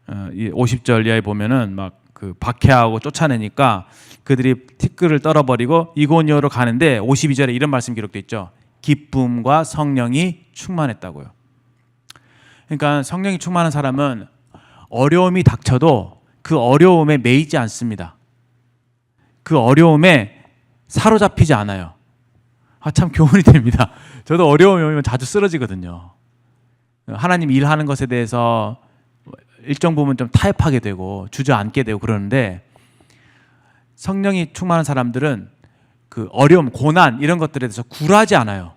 50절 이하에 보면은 막 박해하고 쫓아내니까 그들이 티끌을 떨어버리고 이고니오로 가는데 52절에 이런 말씀 기록되어 있죠. 기쁨과 성령이 충만했다고요. 그러니까 성령이 충만한 사람은 어려움이 닥쳐도 그 어려움에 매이지 않습니다. 그 어려움에 사로잡히지 않아요. 참 교훈이 됩니다. 저도 어려움이 오면 자주 쓰러지거든요. 하나님 일하는 것에 대해서 일정 부분 좀 타협하게 되고 주저앉게 되고 그러는데, 성령이 충만한 사람들은 그 어려움, 고난 이런 것들에 대해서 굴하지 않아요.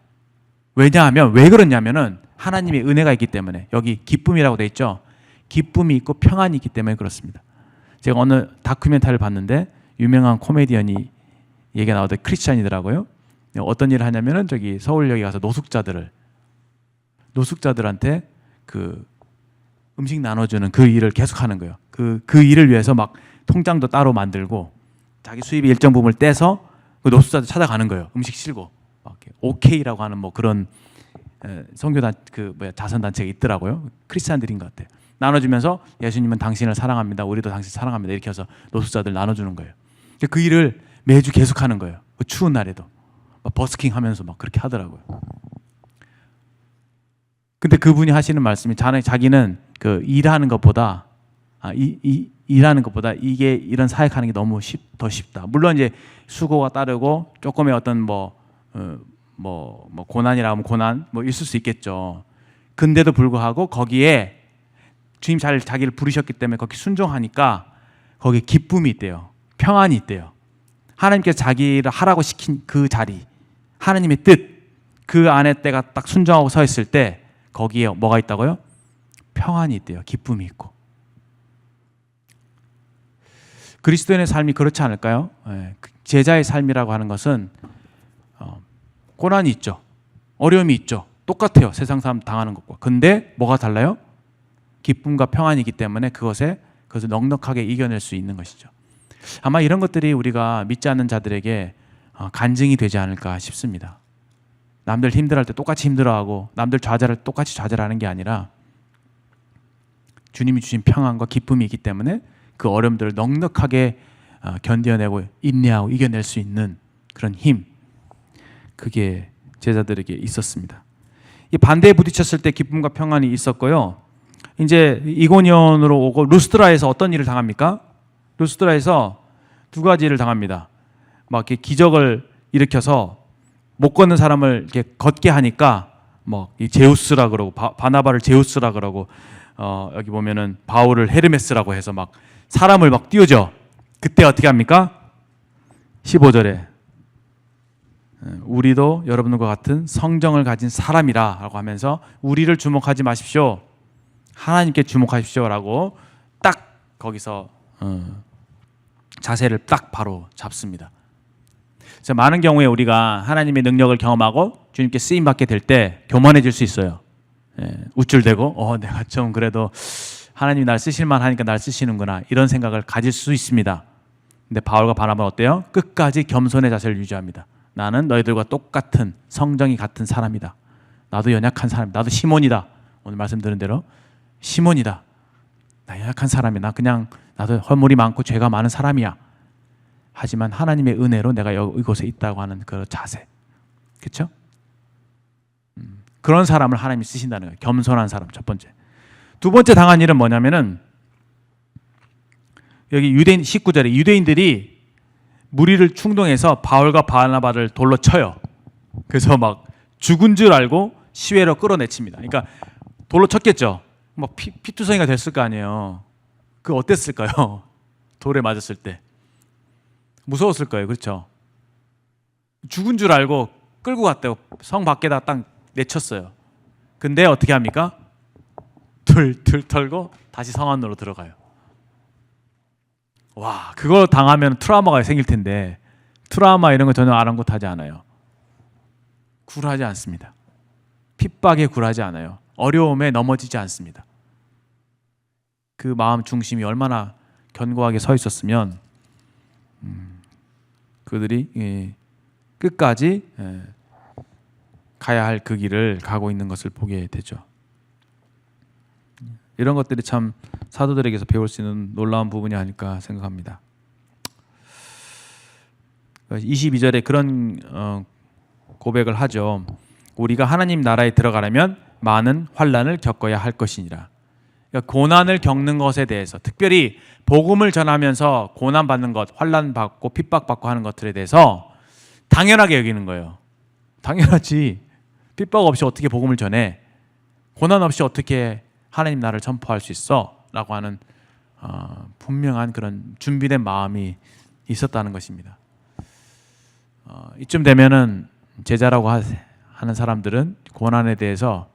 왜냐하면 왜 그러냐면은 하나님의 은혜가 있기 때문에. 여기 기쁨이라고 돼 있죠. 기쁨이 있고 평안이 있기 때문에 그렇습니다. 제가 어느 다큐멘터리를 봤는데 유명한 코미디언이 얘기가 나오더니 크리스찬이더라고요. 어떤 일을 하냐면은 저기 서울역에 가서 노숙자들한테 그 음식 나눠주는 그 일을 계속 하는 거예요. 그 일을 위해서 막 통장도 따로 만들고 자기 수입의 일정 부분을 떼서 그 노숙자들 찾아가는 거예요. 음식 실고 막 OK라고 하는 뭐 그런 선교단 자선단체가 있더라고요. 크리스찬들인 것 같아요. 나눠주면서 예수님은 당신을 사랑합니다. 우리도 당신 사랑합니다. 이렇게 해서 노숙자들 나눠주는 거예요. 그 일을 매주 계속하는 거예요. 그 추운 날에도 막 버스킹하면서 막 그렇게 하더라고요. 근데 그분이 하시는 말씀이 자기는 그 일하는 것보다 이게 이런 사역하는 게 너무 더 쉽다. 물론 이제 수고가 따르고 조금의 어떤 고난이라 하면 고난 뭐 있을 수 있겠죠. 근데도 불구하고 거기에 주님 자기를 부르셨기 때문에 거기 순종하니까 거기에 기쁨이 있대요. 평안이 있대요. 하나님께서 자기를 하라고 시킨 그 자리, 하나님의 뜻, 그 안에 때가 딱 순종하고 서 있을 때 거기에 뭐가 있다고요? 평안이 있대요. 기쁨이 있고. 그리스도인의 삶이 그렇지 않을까요? 제자의 삶이라고 하는 것은 고난이 있죠. 어려움이 있죠. 똑같아요. 세상 사람 당하는 것과. 근데 뭐가 달라요? 기쁨과 평안이 있기 때문에 그것을 넉넉하게 이겨낼 수 있는 것이죠. 아마 이런 것들이 우리가 믿지 않는 자들에게 간증이 되지 않을까 싶습니다. 남들 힘들어할 때 똑같이 힘들어하고 남들 좌절할 때 똑같이 좌절하는 게 아니라 주님이 주신 평안과 기쁨이 있기 때문에 그 어려움들을 넉넉하게 견뎌내고 인내하고 이겨낼 수 있는 그런 힘, 그게 제자들에게 있었습니다. 이 반대에 부딪혔을 때 기쁨과 평안이 있었고요. 이제 이고니온으로 오고 루스드라에서 어떤 일을 당합니까? 루스드라에서 두 가지 일을 당합니다. 막 이렇게 기적을 일으켜서 못 걷는 사람을 이렇게 걷게 하니까 뭐 이 제우스라 그러고 바나바를 제우스라 그러고 여기 보면은 바울을 헤르메스라고 해서 막 사람을 막 띄우죠. 그때 어떻게 합니까? 15절에 우리도 여러분과 같은 성정을 가진 사람이라 라고 하면서 우리를 주목하지 마십시오. 하나님께 주목하십시오라고 딱 거기서 자세를 딱 바로 잡습니다. 그래서 많은 경우에 우리가 하나님의 능력을 경험하고 주님께 쓰임 받게 될 때 교만해질 수 있어요. 우쭐대고 내가 좀 그래도 하나님이 날 쓰실만 하니까 날 쓰시는구나 이런 생각을 가질 수 있습니다. 근데 바울과 바나바는 어때요? 끝까지 겸손의 자세를 유지합니다. 나는 너희들과 똑같은 성정이 같은 사람이다. 나도 연약한 사람, 나도 시몬이다. 오늘 말씀드린 대로 시몬이다. 나 연약한 사람이야. 나도 허물이 많고 죄가 많은 사람이야. 하지만 하나님의 은혜로 내가 이곳에 있다고 하는 그 자세, 그렇죠? 그런 사람을 하나님이 쓰신다는 거예요. 겸손한 사람, 첫 번째. 두 번째 당한 일은 뭐냐면은 여기 유대인 19절에 유대인들이 무리를 충동해서 바울과 바나바를 돌로 쳐요. 그래서 막 죽은 줄 알고 시외로 끌어내칩니다. 그러니까 돌로 쳤겠죠. 막 피투성이가 됐을 거 아니에요. 그 어땠을까요? 돌에 맞았을 때 무서웠을 거예요. 그렇죠? 죽은 줄 알고 끌고 갔대요. 성 밖에다 딱 내쳤어요. 근데 어떻게 합니까? 툴툴 털고 다시 성 안으로 들어가요. 와, 그거 당하면 트라우마가 생길 텐데 트라우마 이런 거 전혀 아랑곳하지 않아요. 굴하지 않습니다. 핍박에 굴하지 않아요. 어려움에 넘어지지 않습니다. 그 마음 중심이 얼마나 견고하게 서 있었으면 그들이 끝까지 가야 할 그 길을 가고 있는 것을 보게 되죠. 이런 것들이 참 사도들에게서 배울 수 있는 놀라운 부분이 아닐까 생각합니다. 22절에 그런 고백을 하죠. 우리가 하나님 나라에 들어가려면 많은 환난을 겪어야 할 것이니라. 그러니까 고난을 겪는 것에 대해서, 특별히 복음을 전하면서 고난받는 것, 환난받고 핍박받고 하는 것들에 대해서 당연하게 여기는 거예요. 당연하지. 핍박 없이 어떻게 복음을 전해? 고난 없이 어떻게 하나님 나라를 선포할 수 있어? 라고 하는 분명한 그런 준비된 마음이 있었다는 것입니다. 이쯤 되면은 제자라고 하는 사람들은 고난에 대해서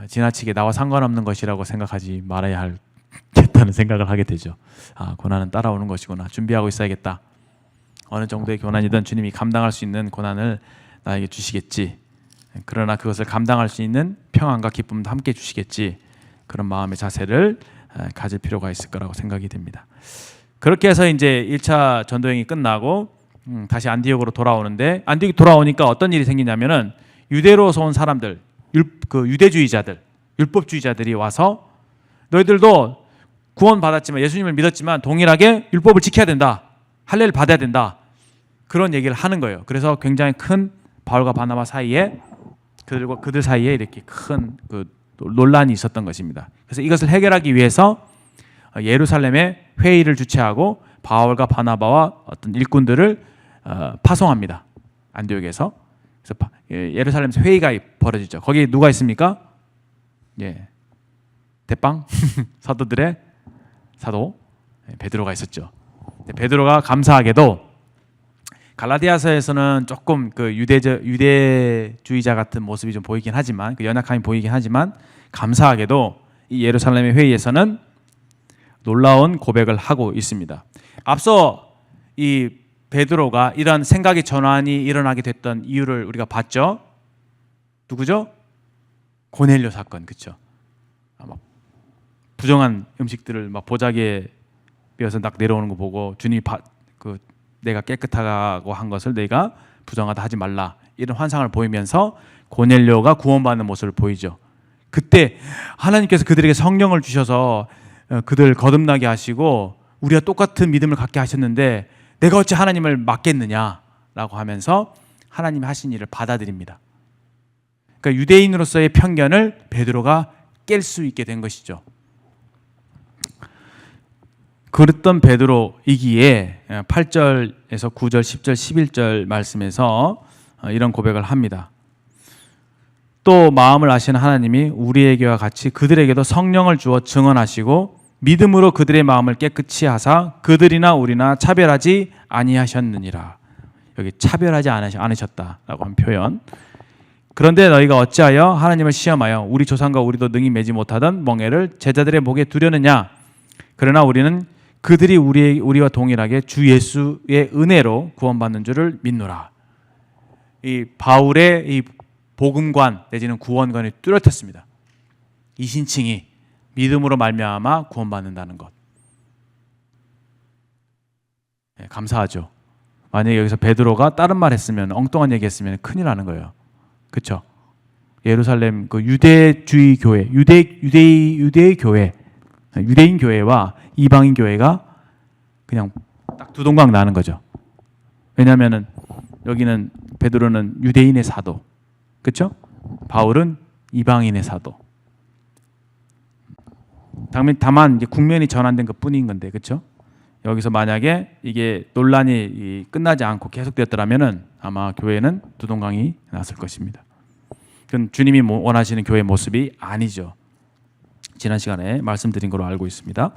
지나치게 나와 상관없는 것이라고 생각하지 말아야 하겠다는 생각을 하게 되죠. 고난은 따라오는 것이구나. 준비하고 있어야겠다. 어느 정도의 고난이든 주님이 감당할 수 있는 고난을 나에게 주시겠지. 그러나 그것을 감당할 수 있는 평안과 기쁨도 함께 주시겠지. 그런 마음의 자세를 가질 필요가 있을 거라고 생각이 됩니다. 그렇게 해서 이제 1차 전도여행이 끝나고 다시 안디옥으로 돌아오는데, 안디옥에 돌아오니까 어떤 일이 생기냐면은 유대로서 온 사람들, 유대주의자들, 율법주의자들이 와서 너희들도 구원 받았지만, 예수님을 믿었지만 동일하게 율법을 지켜야 된다, 할례를 받아야 된다, 그런 얘기를 하는 거예요. 그래서 굉장히 큰 바울과 바나바 사이에, 그들 사이에 이렇게 큰 논란이 있었던 것입니다. 그래서 이것을 해결하기 위해서 예루살렘에 회의를 주최하고 바울과 바나바와 어떤 일꾼들을 파송합니다. 안디옥에서. 그래서 예루살렘에서 회의가 벌어지죠. 거기 누가 있습니까? 대빵 사도들의 사도 베드로가 있었죠. 베드로가 감사하게도 갈라디아서에서는 조금 유대주의자 같은 모습이 좀 보이긴 하지만, 연약함이 보이긴 하지만, 감사하게도 이 예루살렘의 회의에서는 놀라운 고백을 하고 있습니다. 앞서 이 베드로가 이런 생각의 전환이 일어나게 됐던 이유를 우리가 봤죠. 누구죠? 고넬료 사건, 그렇죠? 부정한 음식들을 막 보자기에 뵈어서 딱 내려오는 거 보고 주님이 내가 깨끗하고 한 것을 내가 부정하다 하지 말라, 이런 환상을 보이면서 고넬료가 구원받는 모습을 보이죠. 그때 하나님께서 그들에게 성령을 주셔서 그들 거듭나게 하시고 우리와 똑같은 믿음을 갖게 하셨는데 내가 어찌 하나님을 맡겠느냐라고 하면서 하나님이 하신 일을 받아들입니다. 그러니까 유대인으로서의 편견을 베드로가 깰 수 있게 된 것이죠. 그랬던 베드로이기에 8절에서 9절, 10절, 11절 말씀에서 이런 고백을 합니다. 또 마음을 아시는 하나님이 우리에게와 같이 그들에게도 성령을 주어 증언하시고 믿음으로 그들의 마음을 깨끗이 하사 그들이나 우리나 차별하지 아니하셨느니라. 여기 차별하지 않으셨다라고 한 표현. 그런데 너희가 어찌하여 하나님을 시험하여 우리 조상과 우리도 능히 매지 못하던 멍에를 제자들의 목에 두려느냐. 그러나 우리는 그들이 우리와 동일하게 주 예수의 은혜로 구원받는 줄을 믿노라. 이 바울의 이 복음관 내지는 구원관이 뚜렷했습니다. 이신칭이 믿음으로 말미암아 구원받는다는 것. 감사하죠. 만약에 여기서 베드로가 다른 말 했으면, 엉뚱한 얘기 했으면 큰일 나는 거예요. 그렇죠? 예루살렘 유대주의 교회, 유대의 교회, 유대인 교회와 이방인 교회가 그냥 딱 두 동강 나는 거죠. 왜냐하면은 여기는 베드로는 유대인의 사도, 그렇죠? 바울은 이방인의 사도. 다만 이제 국면이 전환된 것뿐인 건데, 그렇죠? 여기서 만약에 이게 논란이 끝나지 않고 계속되었더라면은 아마 교회는 두 동강이 났을 것입니다. 그건 주님이 원하시는 교회 모습이 아니죠. 지난 시간에 말씀드린 걸로 알고 있습니다.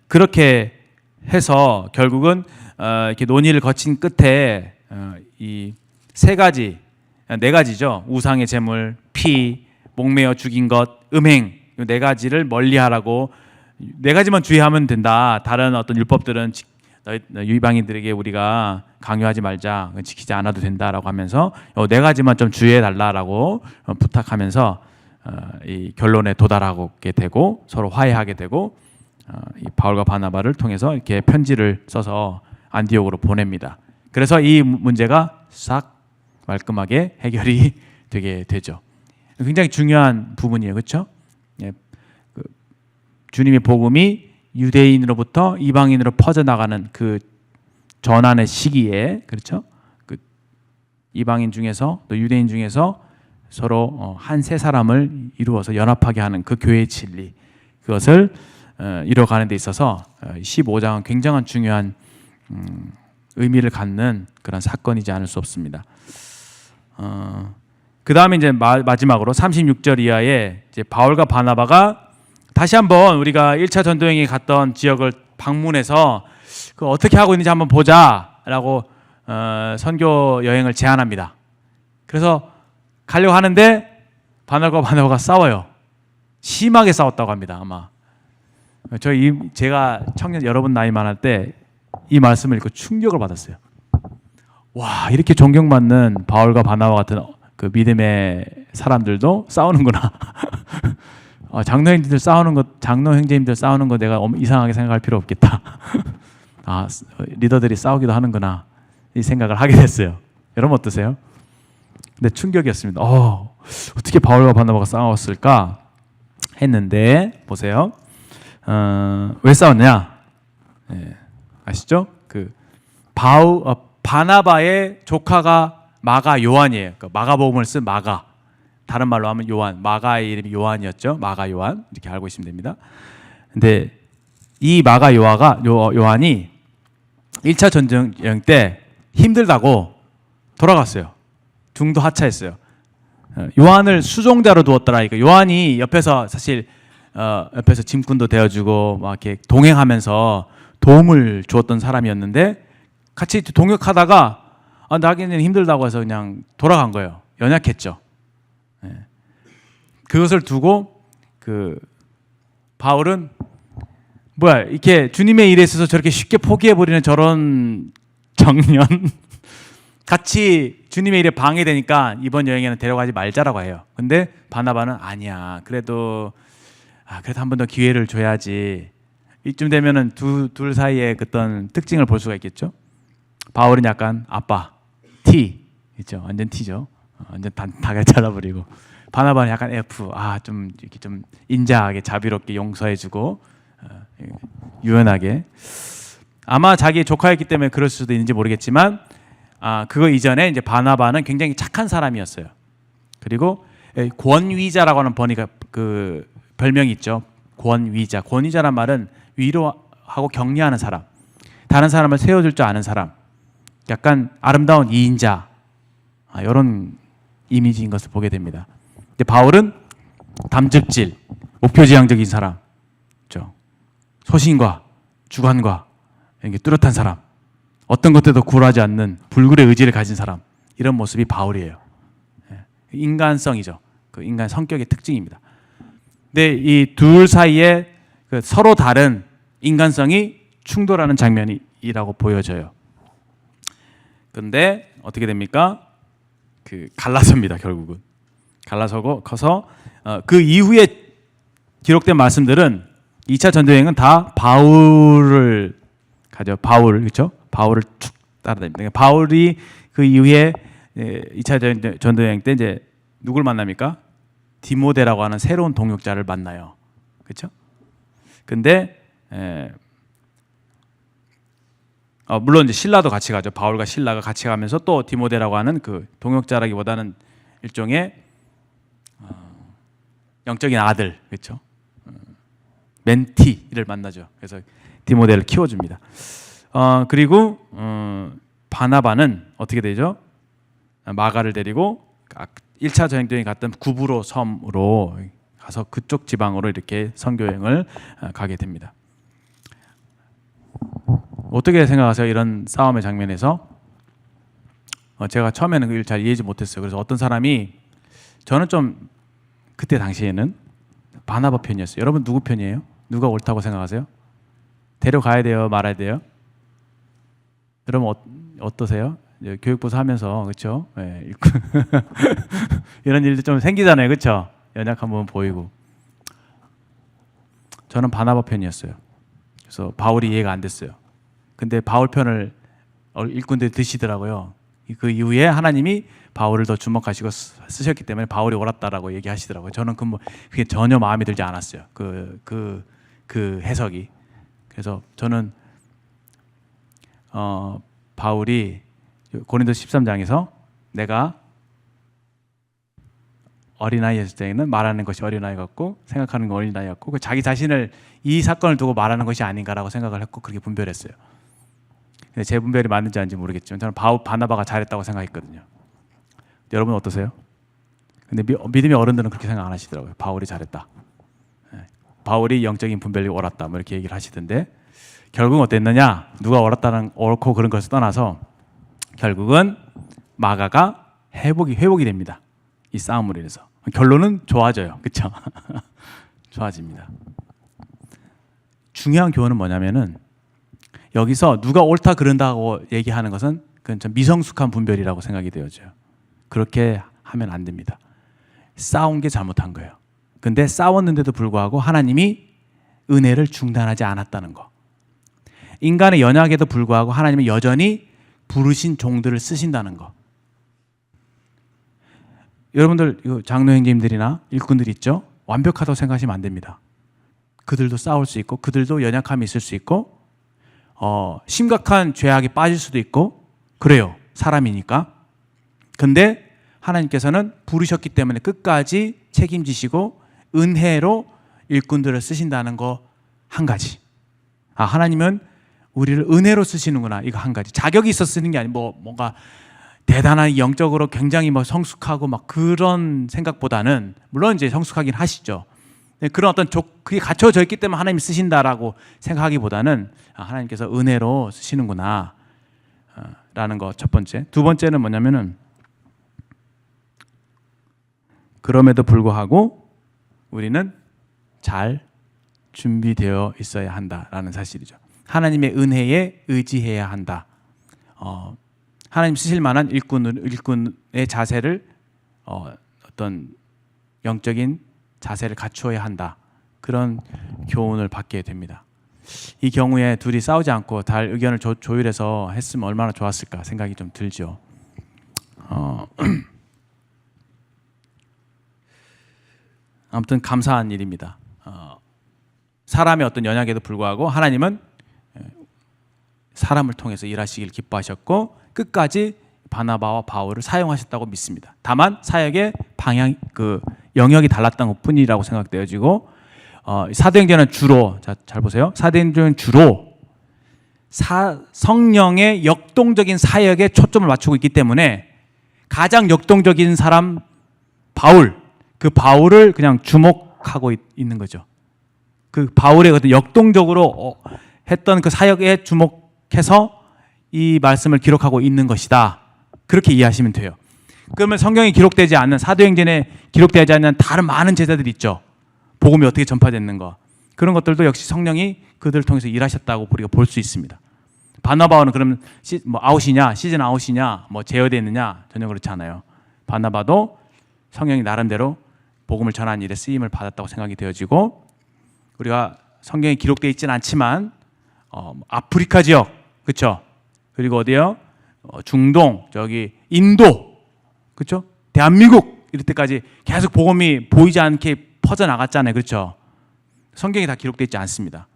그렇게 해서 결국은 이렇게 논의를 거친 끝에 이 네 가지죠. 우상의 제물, 피, 목매어 죽인 것, 음행, 이 네 가지를 멀리하라고, 네 가지만 주의하면 된다. 다른 어떤 율법들은 이방인들에게 우리가 강요하지 말자, 지키지 않아도 된다라고 하면서 네 가지만 좀 주의해 달라라고 부탁하면서 이 결론에 도달하게 되고 서로 화해하게 되고, 이 바울과 바나바를 통해서 이렇게 편지를 써서 안디옥으로 보냅니다. 그래서 이 문제가 싹 말끔하게 해결이 되게 되죠. 굉장히 중요한 부분이에요, 그렇죠? 주님의 복음이 유대인으로부터 이방인으로 퍼져나가는 그 전환의 시기에, 그렇죠? 이방인 중에서 또 유대인 중에서 서로 한 세 사람을 이루어서 연합하게 하는 그 교회의 진리, 그것을 이뤄가는 데 있어서 15장은 굉장한 중요한 의미를 갖는 그런 사건이지 않을 수 없습니다. 그 다음에 이제 마지막으로 36절 이하에 이제 바울과 바나바가 다시 한번 우리가 1차 전도여행에 갔던 지역을 방문해서 그 어떻게 하고 있는지 한번 보자라고 선교 여행을 제안합니다. 그래서 가려고 하는데 바나바가 싸워요. 심하게 싸웠다고 합니다. 아마 제가 청년 여러분 나이 많을 때 이 말씀을 읽고 충격을 받았어요. 와, 이렇게 존경받는 바울과 바나바 같은 그 믿음의 사람들도 싸우는구나. 장로 형제님들 싸우는 거 내가 이상하게 생각할 필요 없겠다. 리더들이 싸우기도 하는구나, 이 생각을 하게 됐어요. 여러분 어떠세요? 근데 충격이었습니다. 어떻게 바울과 바나바가 싸웠을까 했는데 보세요. 왜 싸웠냐? 아시죠? 바나바의 조카가 마가 요한이에요. 그러니까 마가복음을 쓴 마가. 다른 말로 하면 요한. 마가의 이름이 요한이었죠. 마가 요한, 이렇게 알고 있으면 됩니다. 근데 이 마가 요한이 1차 전쟁 때 힘들다고 돌아갔어요. 중도 하차했어요. 요한을 수종자로 두었더라. 그러니까 요한이 옆에서 사실 옆에서 짐꾼도 되어주고 막 이렇게 동행하면서 도움을 주었던 사람이었는데, 같이 동역하다가 나기는 힘들다고 해서 그냥 돌아간 거예요. 연약했죠. 그것을 두고 바울은 뭐야, 이렇게 주님의 일에 있어서 저렇게 쉽게 포기해버리는 저런 청년 같이 주님의 일에 방해되니까 이번 여행에는 데려가지 말자라고 해요. 근데 바나바는 아니야, 그래도 한 번 더 기회를 줘야지. 이쯤 되면은 둘 사이의 어떤 특징을 볼 수가 있겠죠. 바울은 약간 아빠 T 있죠, 완전 T죠. 완전 다게 잘라버리고, 바나바는 약간 F, 좀 이렇게 좀 인자하게 자비롭게 용서해주고 유연하게. 아마 자기 조카였기 때문에 그럴 수도 있는지 모르겠지만 그거 이전에 이제 바나바는 굉장히 착한 사람이었어요. 그리고 권위자라고 하는 그 별명이 있죠. 권위자란 말은 위로하고 격려하는 사람, 다른 사람을 세워줄 줄 아는 사람, 약간 아름다운 이인자, 이런 이미지인 것을 보게 됩니다. 근데 바울은 담즙질, 목표지향적인 사람, 그렇죠? 소신과 주관과 이렇게 뚜렷한 사람, 어떤 것들도 굴하지 않는 불굴의 의지를 가진 사람, 이런 모습이 바울이에요. 인간성이죠. 그 인간 성격의 특징입니다. 근데 이 둘 사이에 서로 다른 인간성이 충돌하는 장면이라고 보여져요. 그런데 어떻게 됩니까? 갈라섭니다. 결국은 갈라서고 커서 그 이후에 기록된 말씀들은 2차 전도여행은 다 바울을 가죠. 그렇죠? 바울을 쭉 따라다닙니다. 바울이 그 이후에 2차 전도여행 때 이제 누굴 만납니까? 디모데라고 하는 새로운 동역자를 만나요. 그렇죠? 근데 물론 이제 신라도 같이 가죠. 바울과 신라가 같이 가면서 또 디모데라고 하는 그 동역자라기보다는 일종의 영적인 아들, 그렇죠? 멘티를 만나죠. 그래서 디모데를 키워줍니다. 그리고 바나바는 어떻게 되죠? 마가를 데리고 1차 전도여행 갔던 구브로 섬으로 가서 그쪽 지방으로 이렇게 선교여행을 가게 됩니다. 어떻게 생각하세요? 이런 싸움의 장면에서 제가 처음에는 그걸 잘 이해하지 못했어요. 그래서 어떤 사람이, 저는 좀 그때 당시에는 바나바 편이었어요. 여러분 누구 편이에요? 누가 옳다고 생각하세요? 데려가야 돼요? 말아야 돼요? 여러분 어떠세요? 교육부서 하면서, 그렇죠? 네. 이런 일도 좀 생기잖아요, 그렇죠? 연약한 부분 보이고. 저는 바나바 편이었어요. 그래서 바울이 이해가 안 됐어요. 근데 바울 편을 일꾼들이 드시더라고요. 그 이후에 하나님이 바울을 더 주목하시고 쓰셨기 때문에 바울이 옳았다라고 얘기하시더라고요. 저는 그게 전혀 마음에 들지 않았어요. 그 해석이. 그래서 저는 바울이 고린도서 13장에서 내가 어린아이였을 때에는 말하는 것이 어린아이 같고 생각하는 건 어린아이 같고, 자기 자신을 이 사건을 두고 말하는 것이 아닌가라고 생각을 했고 그렇게 분별했어요. 근데 제 분별이 맞는지 아닌지 모르겠지만 저는 바나바가 잘했다고 생각했거든요. 여러분 어떠세요? 근데 믿음의 어른들은 그렇게 생각 안 하시더라고요. 바울이 잘했다, 바울이 영적인 분별이 옳았다, 뭐 이렇게 얘기를 하시던데, 결국은 어땠느냐? 누가 옳고 그런 것을 떠나서 결국은 마가가 회복이 됩니다. 이 싸움으로 인해서. 결론은 좋아져요. 그렇죠? 좋아집니다. 중요한 교훈은 뭐냐면은 여기서 누가 옳다 그른다고 얘기하는 것은 그건 좀 미성숙한 분별이라고 생각이 되어져요. 그렇게 하면 안 됩니다. 싸운 게 잘못한 거예요. 근데 싸웠는데도 불구하고 하나님이 은혜를 중단하지 않았다는 거. 인간의 연약에도 불구하고 하나님은 여전히 부르신 종들을 쓰신다는 거. 여러분들 장로 형제님들이나 일꾼들 있죠? 완벽하다고 생각하시면 안 됩니다. 그들도 싸울 수 있고 그들도 연약함이 있을 수 있고 심각한 죄악에 빠질 수도 있고 그래요. 사람이니까. 근데 하나님께서는 부르셨기 때문에 끝까지 책임지시고 은혜로 일꾼들을 쓰신다는 거 한 가지. 하나님은 우리를 은혜로 쓰시는구나. 이거 한 가지. 자격이 있어 쓰는 게 아니고 뭔가 대단한 영적으로 굉장히 성숙하고 막 그런 생각보다는 물론 이제 성숙하긴 하시죠. 그런 어떤 그게 갖춰져 있기 때문에 하나님이 쓰신다라고 생각하기보다는 하나님께서 은혜로 쓰시는구나 라는 거 첫 번째. 두 번째는 뭐냐면은 그럼에도 불구하고 우리는 잘 준비되어 있어야 한다라는 사실이죠. 하나님의 은혜에 의지해야 한다. 하나님 쓰실 만한 일꾼의 자세를 어떤 영적인 자세를 갖추어야 한다. 그런 교훈을 받게 됩니다. 이 경우에 둘이 싸우지 않고 잘 의견을 조율해서 했으면 얼마나 좋았을까 생각이 좀 들죠. 아무튼 감사한 일입니다. 사람의 어떤 연약에도 불구하고 하나님은 사람을 통해서 일하시길 기뻐하셨고 끝까지 바나바와 바울을 사용하셨다고 믿습니다. 다만 사역의 영역이 달랐던 것뿐이라고 생각되어지고 사도행전은 주로 잘 보세요. 사도행전은 주로 성령의 역동적인 사역에 초점을 맞추고 있기 때문에 가장 역동적인 사람 바울, 그 바울을 그냥 주목하고 있는 거죠. 그 바울의 어떤 역동적으로 했던 그 사역에 주목해서 이 말씀을 기록하고 있는 것이다. 그렇게 이해하시면 돼요. 그러면 성경에 기록되지 않는 사도행전에 기록되지 않는 다른 많은 제자들이 있죠. 복음이 어떻게 전파됐는 거. 그런 것들도 역시 성령이 그들을 통해서 일하셨다고 우리가 볼 수 있습니다. 바나바는 그러면 아웃이냐, 시즌 아웃이냐, 제어되느냐 전혀 그렇지 않아요. 바나바도 성령이 나름대로 복음을 전하는 일에 쓰임을 받았다고 생각이 되어지고 우리가 성경에 기록되어 있지는 않지만 아프리카 지역, 그렇죠? 그리고 어디요? 중동, 인도, 그렇죠? 대한민국 이럴 때까지 계속 복음이 보이지 않게 퍼져 나갔잖아요, 그렇죠? 성경에 다 기록되어 있지 않습니다.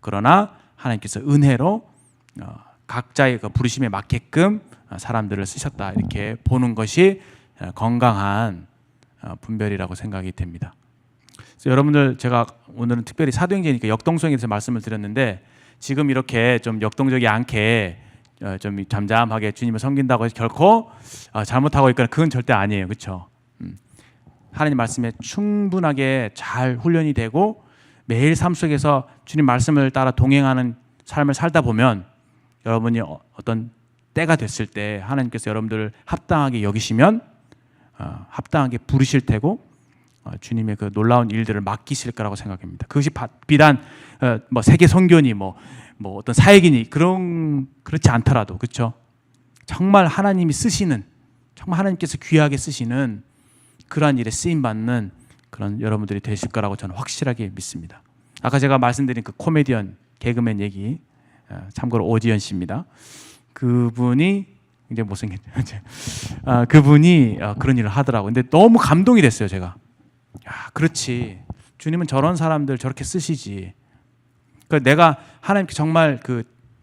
그러나 하나님께서 은혜로 각자의 그 부르심에 맞게끔 사람들을 쓰셨다 이렇게 보는 것이 건강한 분별이라고 생각이 됩니다. 그래서 여러분들 제가 오늘은 특별히 사도행전이니까 역동성에 대해서 말씀을 드렸는데 지금 이렇게 좀 역동적이 않게 좀 잠잠하게 주님을 섬긴다고 해서 결코 잘못하고 있거나 그건 절대 아니에요. 그렇죠? 하나님 말씀에 충분하게 잘 훈련이 되고 매일 삶 속에서 주님 말씀을 따라 동행하는 삶을 살다 보면 여러분이 어떤 때가 됐을 때 하나님께서 여러분들을 합당하게 여기시면 합당하게 부르실 테고 주님의 그 놀라운 일들을 맡기실 거라고 생각합니다. 그것이 비단 세계 선교니 어떤 사역이니 그렇지 않더라도 그렇죠. 정말 하나님이 쓰시는 정말 하나님께서 귀하게 쓰시는 그러한 일에 쓰임 받는 그런 여러분들이 되실 거라고 저는 확실하게 믿습니다. 아까 제가 말씀드린 그 코미디언 개그맨 얘기 참고로 오지연 씨입니다. 그분이 이제 못생겼죠. 그분이 그런 일을 하더라고요. 근데 너무 감동이 됐어요, 제가. 그렇지. 주님은 저런 사람들 저렇게 쓰시지. 그러니까 내가 하나님께 정말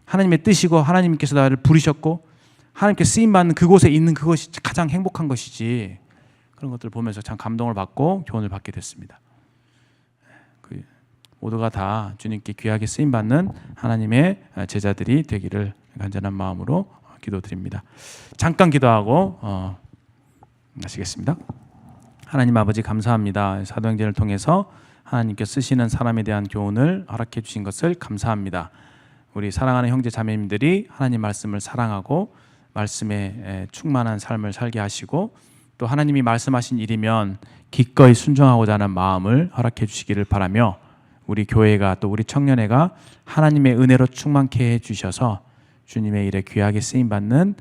하나님의 뜻이고 하나님께서 나를 부르셨고 하나님께 쓰임 받는 그곳에 있는 그것이 가장 행복한 것이지. 그런 것들을 보면서 참 감동을 받고 교훈을 받게 됐습니다. 모두가 다 주님께 귀하게 쓰임 받는 하나님의 제자들이 되기를 간절한 마음으로 기도드립니다. 잠깐 기도하고 마치겠습니다. 하나님 아버지 감사합니다. 사도행전을 통해서 하나님께 쓰시는 사람에 대한 교훈을 허락해 주신 것을 감사합니다. 우리 사랑하는 형제 자매님들이 하나님 말씀을 사랑하고 말씀에 충만한 삶을 살게 하시고 또 하나님이 말씀하신 일이면 기꺼이 순종하고자 하는 마음을 허락해 주시기를 바라며 우리 교회가 또 우리 청년회가 하나님의 은혜로 충만케 해 주셔서 주님의 일에 귀하게 쓰임 받는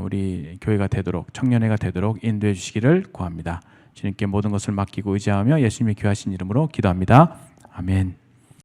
우리 교회가 되도록 청년회가 되도록 인도해 주시기를 구합니다. 주님께 모든 것을 맡기고 의지하며 예수님의 귀하신 이름으로 기도합니다. 아멘.